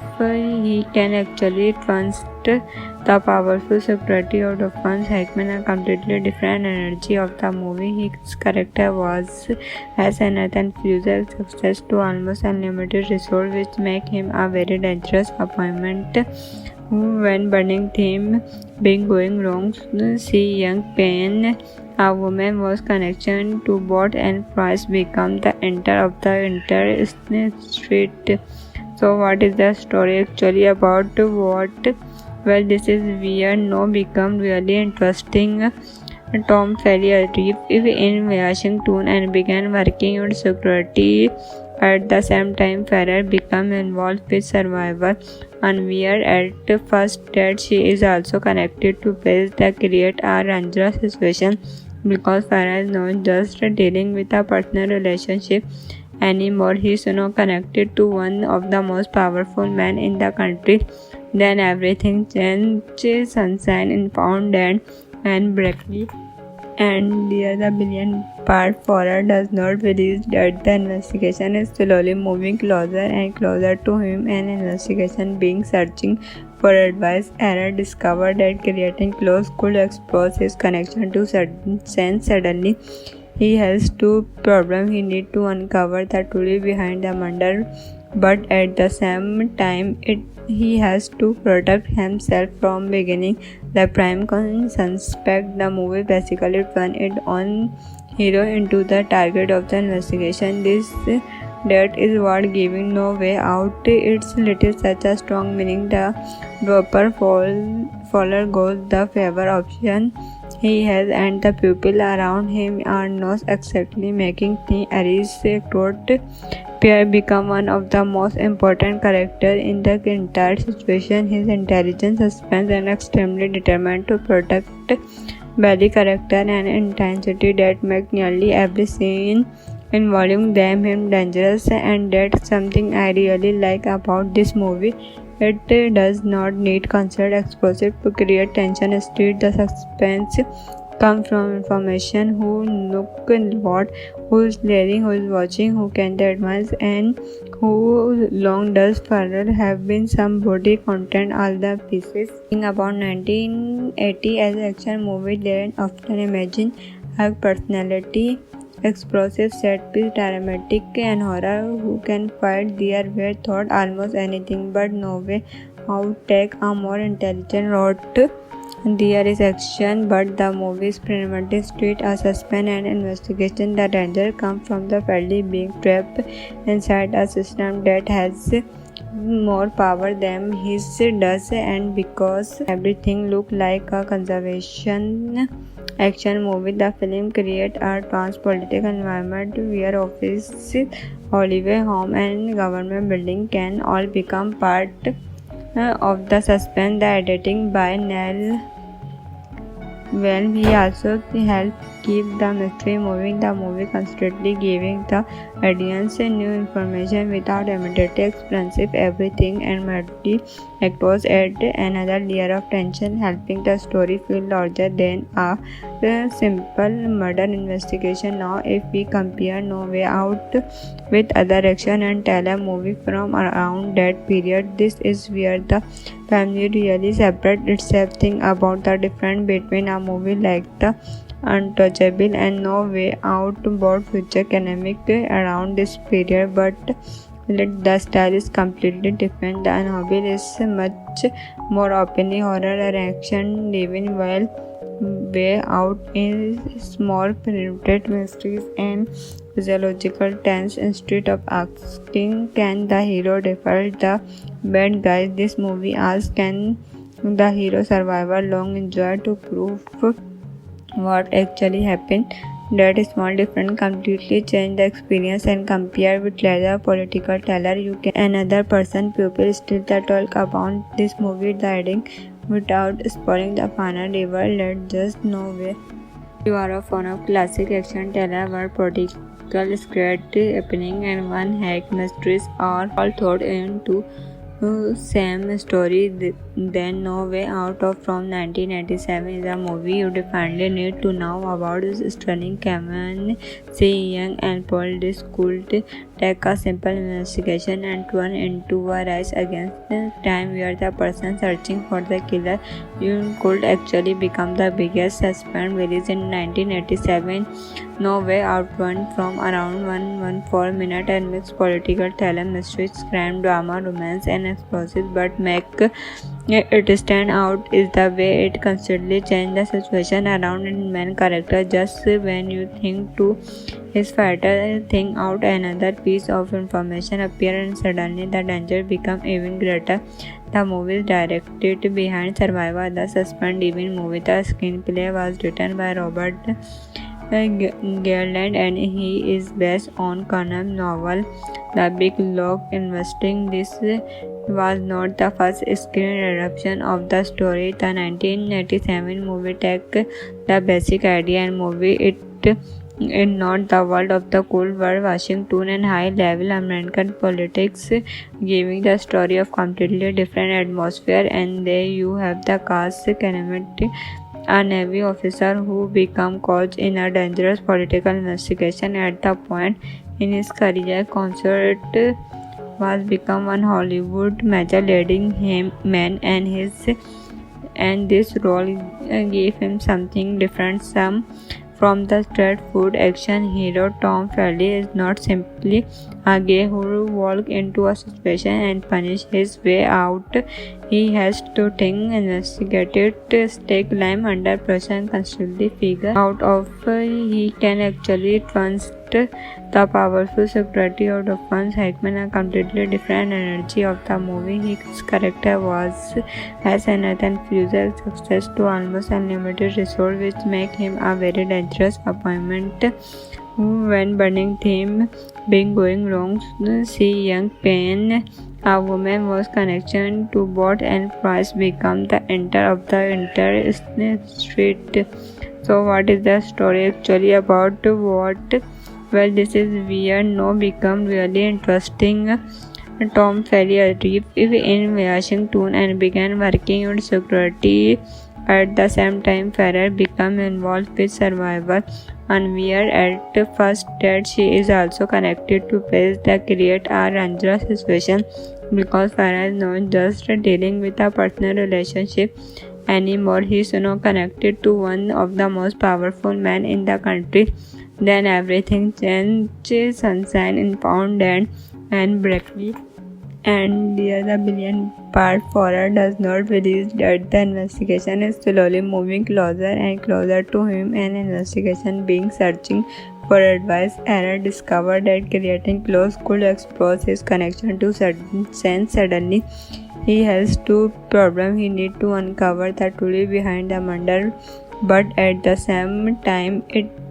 he can actually trust the powerful security of the funds. Hackman, a completely different energy of the movie. His character has another future success to almost unlimited resource, which make him a very dangerous appointment. When burning theme being going wrong, see young Payne, a woman was connection to Bot and Price become the enter of the entire street. So what is the story actually about? What? Well, this is weird. No, become really interesting. Tom Ferry arrived in Washington and began working on security. At the same time, Ferrer became involved with survival, unaware at first that she is also connected to Pace that create a dangerous situation because Ferrer is not just dealing with a personal relationship anymore. He is now connected to one of the most powerful men in the country. Then everything changed. Sunshine in Pound and Brackley. And the other billion part Farah does not believe that the investigation is slowly moving closer and closer to him. An investigation being searching for advice. Aaron discovered that creating close could expose his connection to certain sense. Suddenly, he has two problems. He needs to uncover the truth behind the murder, but at the same time, he has to protect himself from beginning the prime suspect. The movie basically turned its own hero into the target of the investigation. That is what giving no way out. It's little such a strong meaning. The proper follower goes the favor option he has, and the people around him are not exactly making things aristocrat. Pierre became one of the most important characters in the entire situation. His intelligence, suspense, and extremely determined to protect Belly character and intensity that make nearly every scene involving them him dangerous, and that's something I really like about this movie. It does not need constant explosive to create tension. Instead, the suspense comes from information who look what, who is leading, who is watching, who can the advance, and who long does further have been some body content all the pieces. In about 1980 as action movie, they often imagine a personality, explosive set piece, dramatic and horror who can fight their way thought almost anything, but no way how take a more intelligent route. There is action, but the movie's primitive street a suspense and investigation. The danger comes from the Feldy being trapped inside a system that has more power than his does, and because everything looks like a conservation action movie, the film creates a trans-political environment where offices, holiday home, and government building can all become part of the suspense. The editing by Neil Well, he also helped keep the mystery moving. The movie constantly giving the audience new information without immediately explaining everything, and Murphy actors add another layer of tension, helping the story feel larger than a simple murder investigation. Now, if we compare No Way Out with other action and thriller movie from around that period, this is where the family really separates itself. Think about the difference between a movie like The Untouchable and No Way Out, both future economic around this period, but the style is completely different. The Untouchable is much more openly horror and action driven, while Way Out is more penetrated mysteries and physiological tense. Instead of asking can the hero defeat the bad guys, this movie asks can the hero survive a long enjoy to prove what actually happened. That small difference completely changed the experience, and compared with later political thriller, you can another person people still talk about this movie ending without spoiling the final river. Let's just know where you are a fan of classic action thriller where political script happening and one hack mysteries are all thrown into same story. Then No Way Out of from 1987 is a movie you definitely need to know about. This stunning Cameron C. Young and Paul This could take a simple investigation and turn into a race against the time where the person searching for the killer you could actually become the biggest suspense released in 1987. No Way Out won from around 114 minutes and mixed political thriller, mystery, crime, drama, romance, and explosives, but make it stand out is the way it constantly changes the situation around its main character. Just when you think to his fighter think out, another piece of information appears and suddenly the danger becomes even greater. The movie is directed behind Survivor, the suspense-driven movie. The screenplay was written by Robert Garland and he is based on Conan novel The Big Log Investing. This was not the first screen adaptation of the story. The 1987 movie took the basic idea and movie it in not the world of the Cold War, Washington and high-level American politics, giving the story of completely different atmosphere. And there you have the cast kinetic, a Navy officer who became caught in a dangerous political investigation at the point in his career. Concert was become one Hollywood major leading him man and this role gave him something different. Some from the straight food action hero, Tom Feldy is not simply a guy who walks into a situation and punish his way out. He has to think, investigate it, stay calm under pressure and constantly figure out if he can actually trust the powerful security of the funds. Hickman a completely different energy of the movie. His character has an enthusiastic success to almost unlimited resource, which make him a very dangerous appointment when burning theme being going wrong. See young Payne, a woman was connection to both and Price become the enter of the entire street. So what is the story actually about? Well, this is where no become really interesting. Tom Ferry arrived in Washington and began working on security. At the same time, Ferrer became involved with Survivor, unaware at first that she is also connected to Pace that create a dangerous situation because Ferrer is not just dealing with a personal relationship anymore. He is now connected to one of the most powerful men in the country. Then everything changes. Sunshine in Pound and Brackley. And the other billion part horror does not realize that the investigation is slowly moving closer and closer to him. An investigation being searching for advice. Anna discovered that creating close could expose his connection to sense. Suddenly, he has two problems. He needs to uncover the truth behind the murder, but at the same time,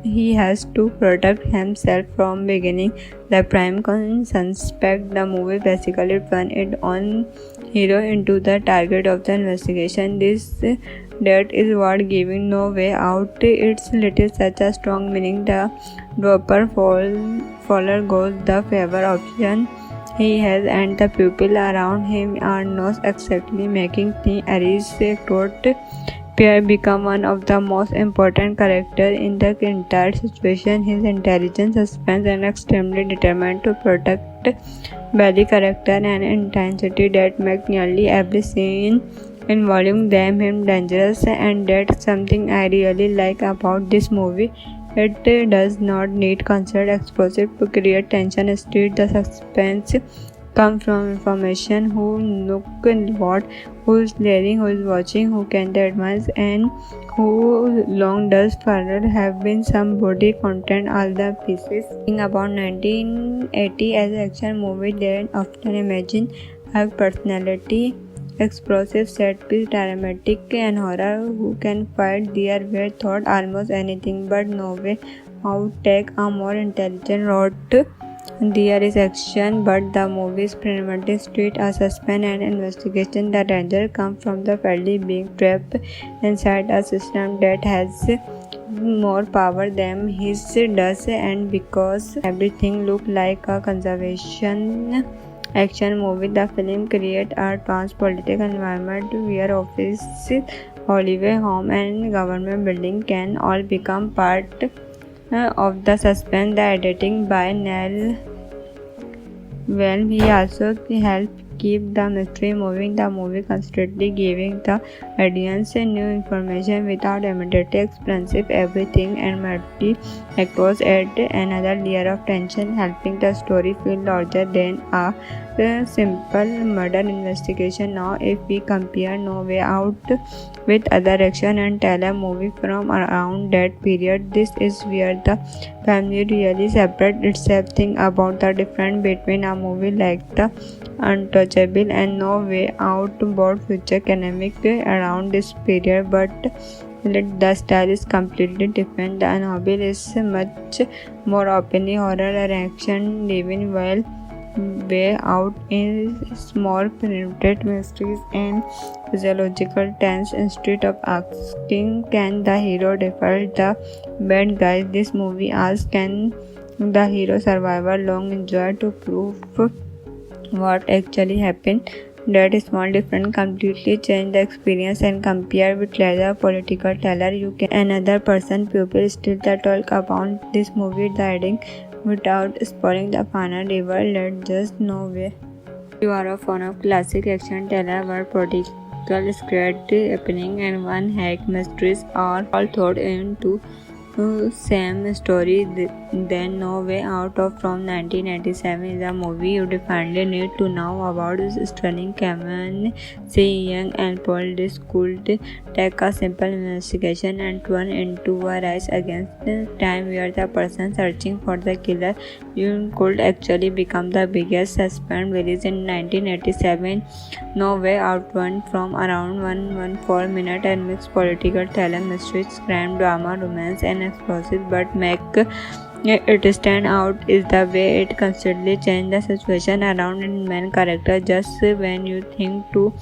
he has to protect himself from beginning the prime suspect. The movie basically turned its own hero into the target of the investigation. That is what giving No Way Out its little such a strong meaning. The dropper Fowler goes the favor option he has, and the people around him are not exactly making things aristocrat. Pierre became one of the most important characters in the entire situation. His intelligence, suspense, and extremely determined to protect Belly character and intensity that make nearly every scene involving them him dangerous, and that's something I really like about this movie. It does not need constant explosive to create tension. Instead, the suspense come from information who look what, who is layering, who is watching, who can advance, and who long does further have been some body content all the pieces. Think about 1980 as an action movie that often imagine a personality, explosive set piece, dramatic and horror who can fight their way thought almost anything, but No Way somehow take a more intelligent route. There is action, but the movie's primarily treat a suspense and investigation. The danger comes from the Freddy being trapped inside a system that has more power than his does, and because everything looks like a conservation action movie, the film creates a trans-political environment where offices, holiday home, and government building can all become part of the suspense. The editing by Neil Well, he also helped keep the mystery moving. The movie constantly giving the audience new information without immediately explaining everything, and Murphy across add another layer of tension, helping the story feel larger than a simple murder investigation. Now, if we compare No Way Out with other action and thriller movie from around that period, this is where the family really separates itself. Think about the difference between a movie like The Untouchable and No Way Out, both future academic around this period, but the style is completely different. The Untouchable is much more openly horror and action driven, while Way Out is more penetrate mysteries and physiological tense. Instead of asking can the hero defeat the bad guys, this movie asks can the hero survive a long enjoy to prove what actually happened. That small difference completely change the experience, and compare with later political thriller you can another person people still talk about this movie the without spoiling the final river. Let's just know where you are a fan of classic action thriller where political script happening and one hack mysteries are all thrown into same story. Then No Way Out of from 1987 is a movie you definitely need to know about. Stunning Cameron C. Young and Paul Discould take a simple investigation and turn into a race against the time where the person searching for the killer you could actually become the biggest suspense. Released in 1987, No Way Out won from around 114 minutes and mixed political thriller, mysteries, crime, drama, romance, and explosive, but make it stand out is the way it constantly changes the situation around its main character. Just when you think to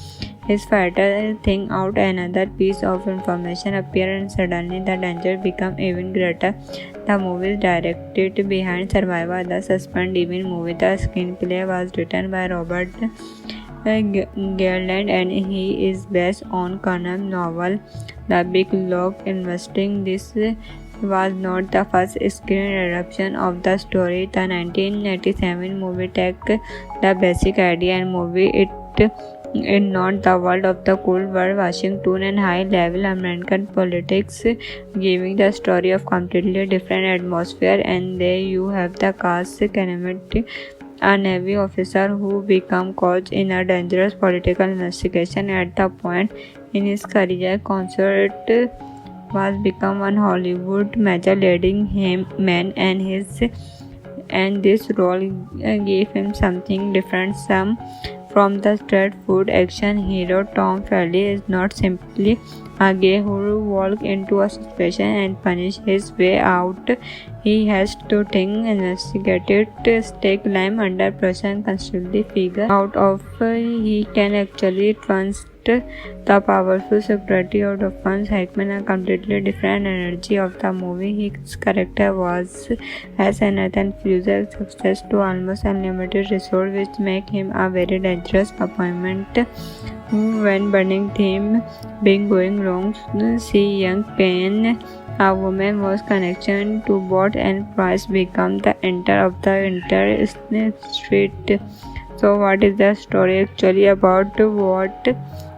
his fighter think out, another piece of information appears and suddenly the danger becomes even greater. The movie is directed behind Survivor, the suspense-driven movie. The screenplay was written by Robert Garland and he is based on Connor's novel The Big Log Investing. This was not the first screen adaptation of the story. The 1987 movie takes the basic idea and movie it in not the world of the Cold War, Washington, and high-level American politics, giving the story of completely different atmosphere. And there you have the cast Kennedy, a Navy officer who became caught in a dangerous political investigation at the point in his career. Concert was become one Hollywood major leading him man and this role gave him something different. Some from the straight food action hero, Tom Felly is not simply a guy who walks into a situation and punish his way out. He has to think, investigate, stay climb under pressure and constantly figure out if he can actually trust the powerful security of the funds. Hackman a completely different energy of the movie. His character has an future success to almost unlimited resource, which make him a very dangerous appointment. When burning theme being going wrong, see young pain. A woman was connection to bot and price become the enter of the entire street. So what is the story actually about? What?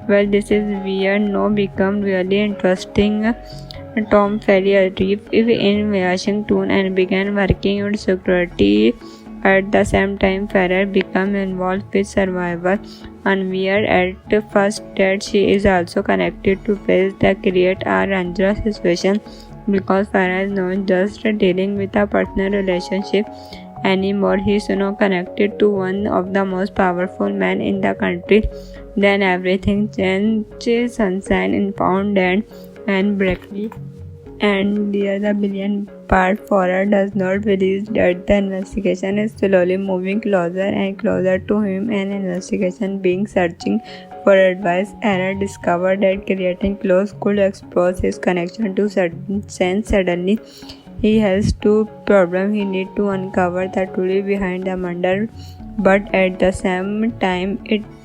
Well, this is where no become really interesting. Tom Felly arrived in Washington and began working on security. At the same time, Farrer became involved with Survivor, unaware at first that she is also connected to Pace. That create a dangerous situation because Farrer is not just dealing with a personal relationship anymore. He is now connected to one of the most powerful men in the country. Then everything changes. Sunshine, Impound, and Brackley And there the billion part horror does not believe that the investigation is slowly moving closer and closer to him. An investigation being searching for advice. Anna discovered that creating clothes could expose his connection to sense. Suddenly he has two problems. He needs to uncover the truth behind the murder, but at the same time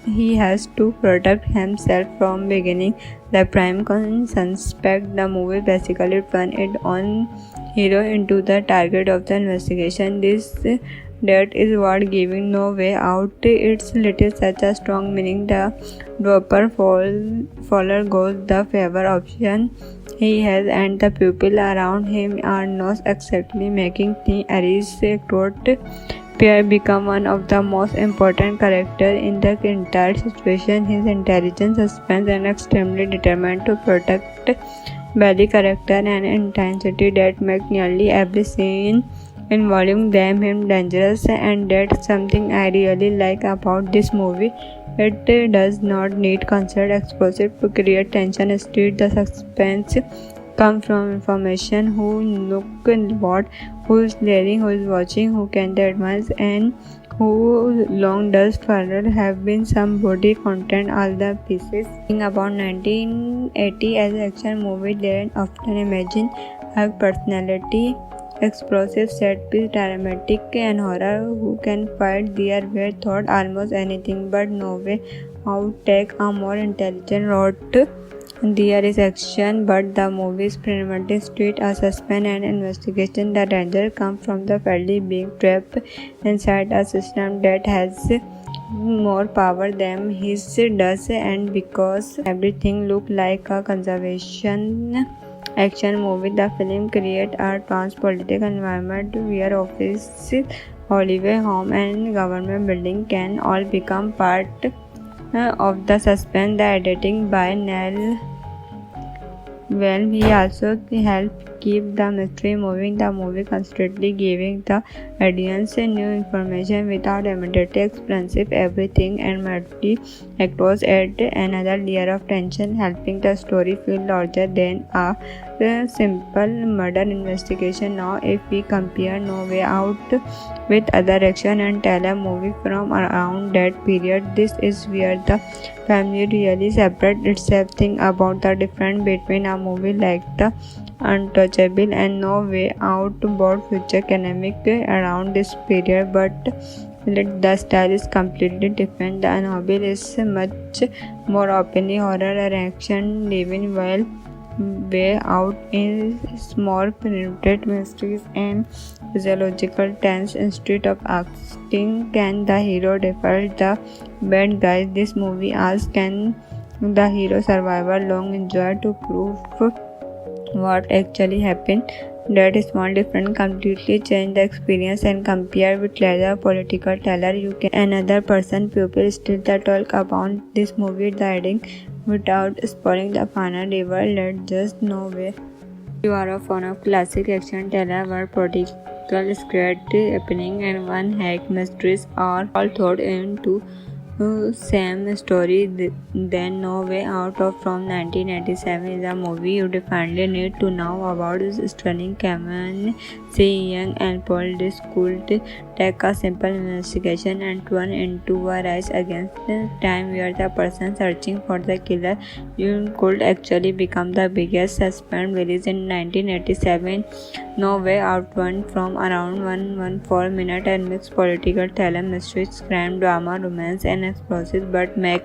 he has to protect himself from beginning the prime suspect. The movie basically turns its own hero into the target of the investigation. That is what giving No Way Out. It's little such a strong meaning. The dropper Fowler goes the favor option he has, and the people around him are not exactly making things easy. Pierre become one of the most important characters in the entire situation. His intelligence, suspense, and extremely determined to protect Belly character and intensity that make nearly every scene involving them him dangerous, and that's something I really like about this movie. It does not need constant explosive to create tension. Instead, the suspense comes from information: who look what, who is leading, who is watching, who can the advance, and who long does further have been some body content. All the pieces. Think about 1980 as an action movie, they often imagine have personality, explosive set piece, dramatic and horror. Who can fight their way thought almost anything, but No Way Out take a more intelligent route. There is action, but the movie is primarily street a suspense and investigation. The danger comes from the family being trapped inside a system that has more power than his does, and because everything looks like a conservation action movie, the film creates a trans-political environment where offices, holiday home, and government building can all become part of the suspense. The editing by Neil he also helped keep the mystery moving. The movie constantly giving the audience new information without immediately explaining everything, and merely across add another layer of tension, helping the story feel larger than a simple murder investigation. Now, if we compare No Way Out with other action and thriller movie from around that period, this is where the family really separates itself. Think about the difference between a movie like The Untouchable and No Way Out. Both future academic around this period, but the style is completely different. The Untouchable is much more openly horror and action, living while Way Out is more penetrate mysteries and physiological tense. Instead of asking can the hero defeat the bad guys, this movie asks can the hero survive a long enjoy to prove what actually happened. That small difference completely change the experience, and compare with later political thriller you can another person people still talk about this movie the ending without spoiling the final river. Let's just No Way. You are a fan of classic action thriller where political script happening and one hack mysteries are all thrown into same story. Then No Way Out from 1987 is a movie you definitely need to know about. This stunning Cameron C. Young and Paul This could take a simple investigation and turn into a race against time where the person searching for the killer you could actually become the biggest suspense. Released in 1987, No Way Out won from around 114 minutes and mixed political thriller, mystery, crime, drama, romance, and explosives, but make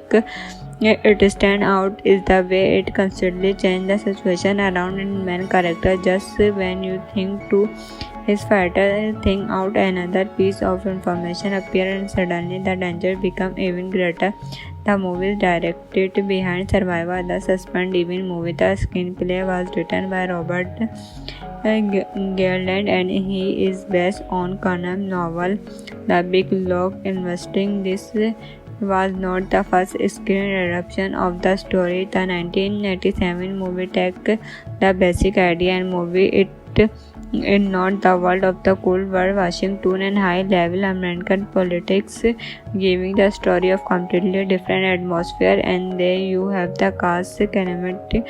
it stand out is the way it constantly changes the situation around its main character. Just when you think to his fighter think out another piece of information appear, and suddenly the danger becomes even greater. The movie is directed behind Survivor, the suspense even movie. The screenplay was written by Robert Garland, and he is based on Conan novel The Big Lock Investing. This was not the first screen adaptation of the story. The 1987 movie takes the basic idea and movie it in not the world of the Cold War, Washington, and high-level American politics, giving the story of completely different atmosphere. And there you have the cast, cinematic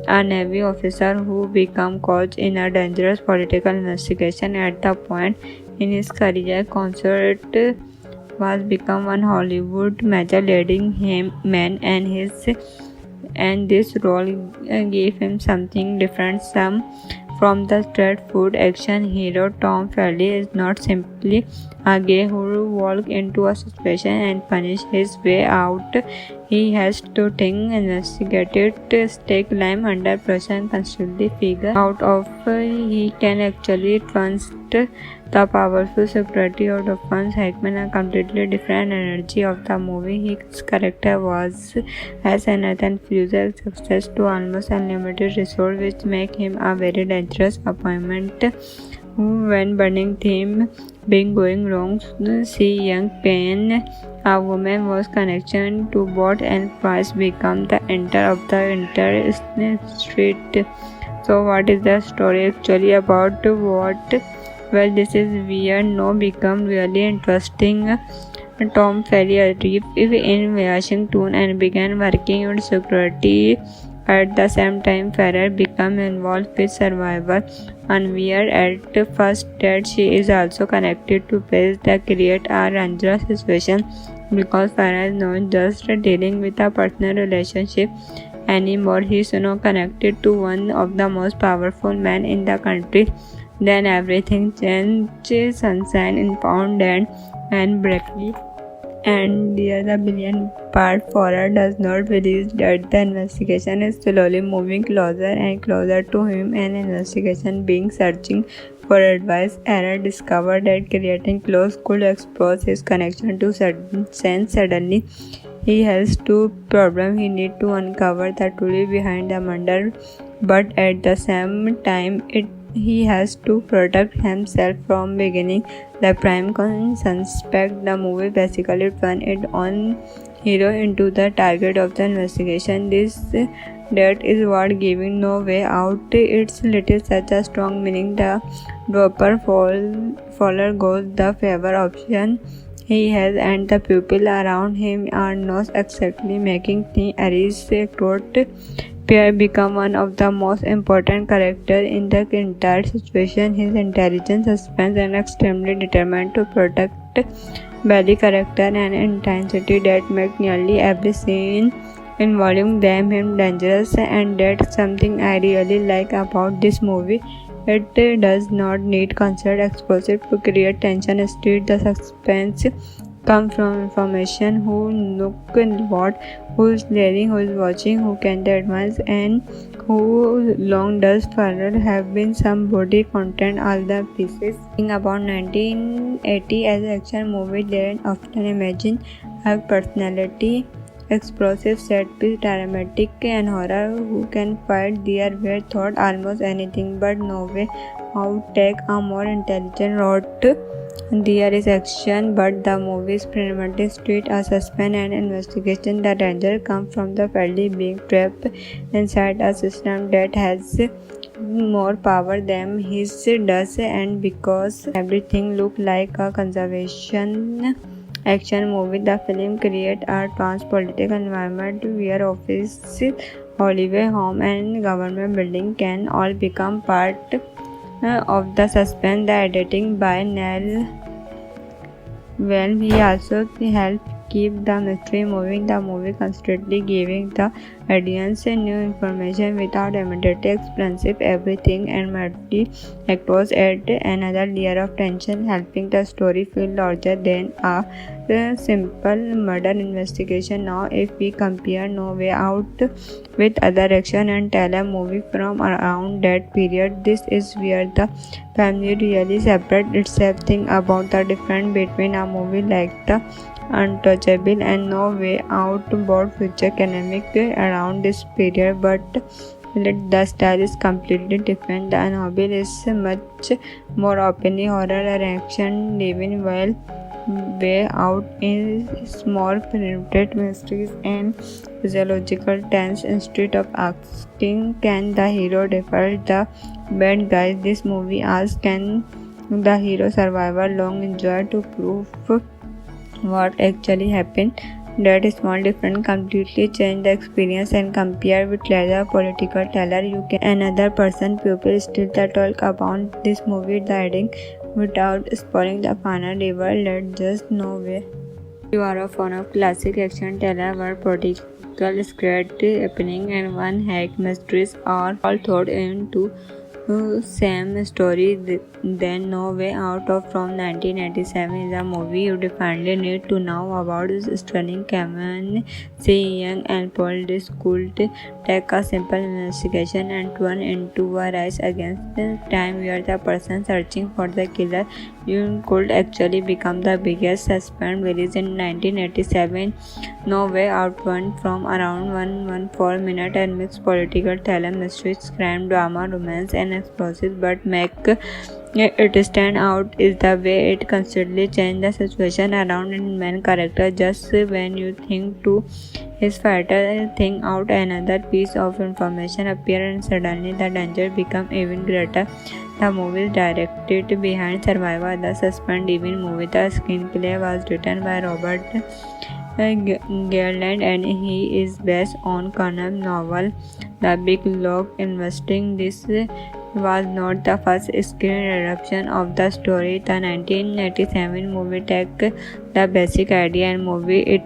a Navy officer who became caught in a dangerous political investigation at the point in his career. Concert was become one Hollywood major leading him man and this role gave him something different from the straight food action hero. Tom Felly is not simply a guy who walks into a situation and punishes his way out. He has to think, investigate it, stay calm under pressure and constantly figure out if he can actually trust the powerful security of the funds. Hackman, a completely different energy of the movie. His character has another infused access to almost unlimited resources, which make him a very dangerous opponent. When burning theme being going wrong, see young Payne, a woman was connection to bot and Price become the enter of the entire street. So what is the story actually about? Well, this is weird. No, become really interesting. Tom Ferry arrived in Washington and began working on security. At the same time, Ferrer became involved with survival, unaware at first that she is also connected to Pace that create a dangerous situation because Ferrer is not just dealing with a personal relationship anymore. He is now connected to one of the most powerful men in the country. Then everything changes. Sunshine in Pound and Brackley. And the other billion part Farah does not believe that the investigation is slowly moving closer and closer to him. An investigation being searching for advice. Aaron discovered that creating close could expose his connection to sense. Suddenly, he has two problems. He needs to uncover the truth behind the murder, but at the same time, he has to protect himself from beginning the prime suspect. The movie basically turned its own hero into the target of the investigation. That is what giving no way out. It's little such a strong meaning. The dropper faller goes the favor option he has, and the people around him are not exactly making things aristocrat. Pierre became one of the most important characters in the entire situation. His intelligence, suspense, and extremely determined to protect Belly character and intensity that make nearly every scene involving them him dangerous, and that's something I really like about this movie. It does not need constant explosive to create tension. Instead, the suspense comes from information who look what, who is leading, who is watching, who can advance, and who long does Farrell have been some body content all the pieces. Think about 1980 as an action movie, they often imagine her personality, explosive set piece, dramatic and horror who can fight their way thought almost anything, but no way how take a more intelligent route. There is action, but the movie is primarily street a suspense and investigation. The danger comes from the Feldy being trapped inside a system that has more power than his does, and because everything looks like a conservation action movie, the film creates a trans-political environment where offices, holiday home, and government building can all become part of the suspense. The editing by Neil Well, he also helped keep the mystery moving. The movie constantly giving the audience new information without immediately explaining everything, and merely across add another layer of tension, helping the story feel larger than a simple murder investigation. Now, if we compare No Way Out with other action and thriller movie from around that period, this is where the family really separates itself. Think about the difference between a movie like The Untouchable and No Way Out, both future academic around this period, but the style is completely different. The Untouchable is much more openly horror and action, living well. Way Out is more penetrate mysteries and physiological tense. Instead of asking can the hero defeat the bad guys, this movie asks can the hero survive a long enjoy to prove what actually happened. That small difference completely changed the experience, and compared with later political thriller, you can another person people still talk about this movie dying without spoiling the final river. Let's just know where. You are a fan of classic action thriller where political script happening and one hack mysteries are all thrown into same story. Then No Way Out of from 1987 is a movie you definitely need to know about. This stunning Cameron C. Young and Paul Discould take a simple investigation and turn into a race against the time where the person searching for the killer you could actually become the biggest suspense. Released in 1987, No Way Out won from around 114 minutes and mixed political thriller, mysteries, crime, drama, romance, and explosives. But make it stand out is the way it constantly changes the situation around its main character. Just when you think to his fatal thing out, another piece of information appears and suddenly the danger becomes even greater. The movie is directed behind Survivor, the suspense even movie. The screenplay was written by Robert Garland and he is based on Conan novel The Big Lock. Investing this was not the first screen adaptation of the story. The 1987 movie took the basic idea and movie it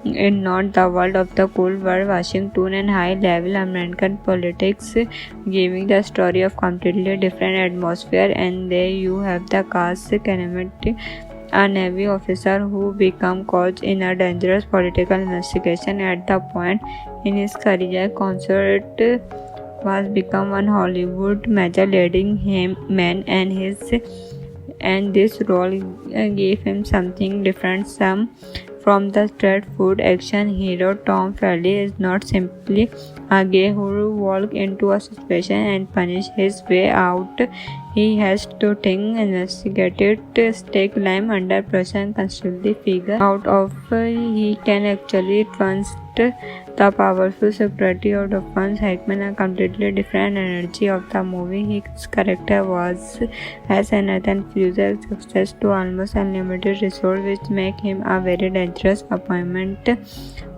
in not the world of the Cold War, Washington and high-level American politics, giving the story of completely different atmosphere. And there you have the cast Canemati, a Navy officer who became caught in a dangerous political investigation at the point in his career. Concert was become one Hollywood major leading him man and this role gave him something different. Some from the street food action hero. Tom Feldy is not simply a guy who walks into a situation and punish his way out. He has to think, investigate it, stay climb under pressure and constantly figure out if he can actually trust the powerful security of the funds. Hickman a completely different energy of the movie. His character has Nathan Fuser access to almost unlimited resources, which make him a very dangerous opponent.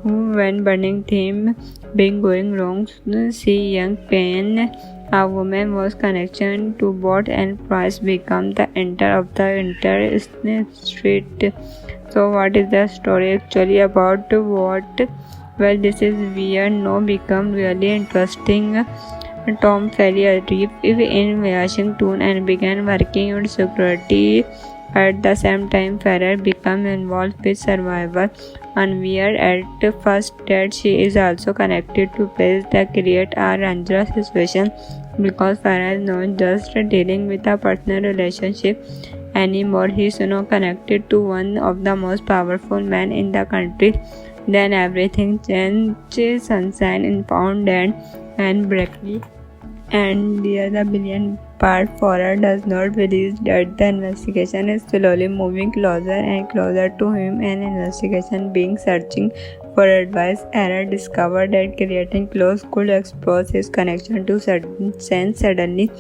When burning theme being going wrong, see young Payne, a woman was connection to both and Price become the enter of the entire street. So what is the story actually about? Well, this is where no become really interesting. Tom Ferry arrived in Washington and began working on security. At the same time, Ferrer became involved with Survivor, unaware at first that she is also connected to Pace that create a dangerous situation because Ferrer is not just dealing with a personal relationship anymore. He is now connected to one of the most powerful men in the country. Then everything changed. Sunshine in Pound and Brackley. And the other billion part horror does not believe that the investigation is slowly moving closer and closer to him. An investigation being searching for advice. Aaron discovered that creating close could expose his connection to certain sense. Suddenly,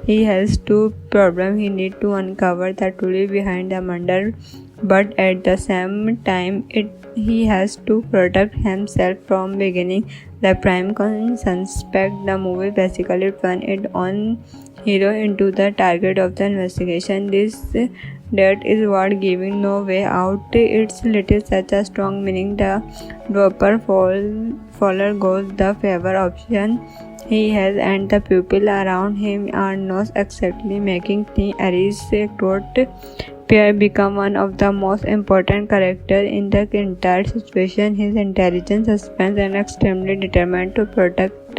he has two problems. He needs to uncover the truth behind the murder, but at the same time, he has to protect himself from beginning. The prime suspect. The movie basically turned its own hero into the target of the investigation. That is what giving No Way Out its little such a strong meaning. The dropper Fowler goes the favor option he has, and the people around him are not exactly making things easy. Pierre become one of the most important characters in the entire situation. His intelligence, suspense, and extremely determined to protect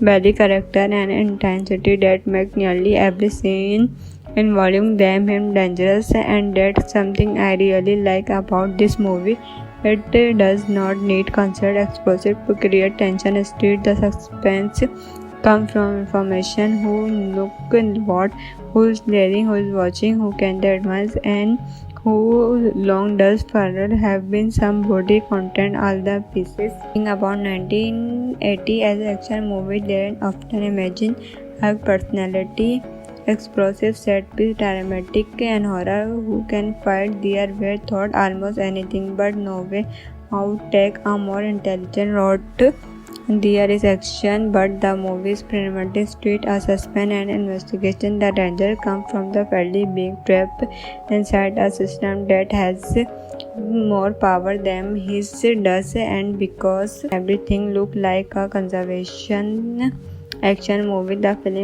Belly character and intensity that make nearly every scene involving them him dangerous, and that's something I really like about this movie. It does not need constant explosive to create tension. Instead, the suspense comes from information who look what, who is leading, who is watching, who can advance, and who long does Farrell have been some body content all the pieces. Think about 1980 as an action movie, they often imagine her personality, explosive set piece, dramatic and horror who can fight their way through almost anything, but No Way out take a more intelligent route. There is action, but the movie's priorities treat a suspense and investigation. The danger comes from the Freddy being trapped inside a system that has more power than his does, and because everything looked like a conservation action movie, the film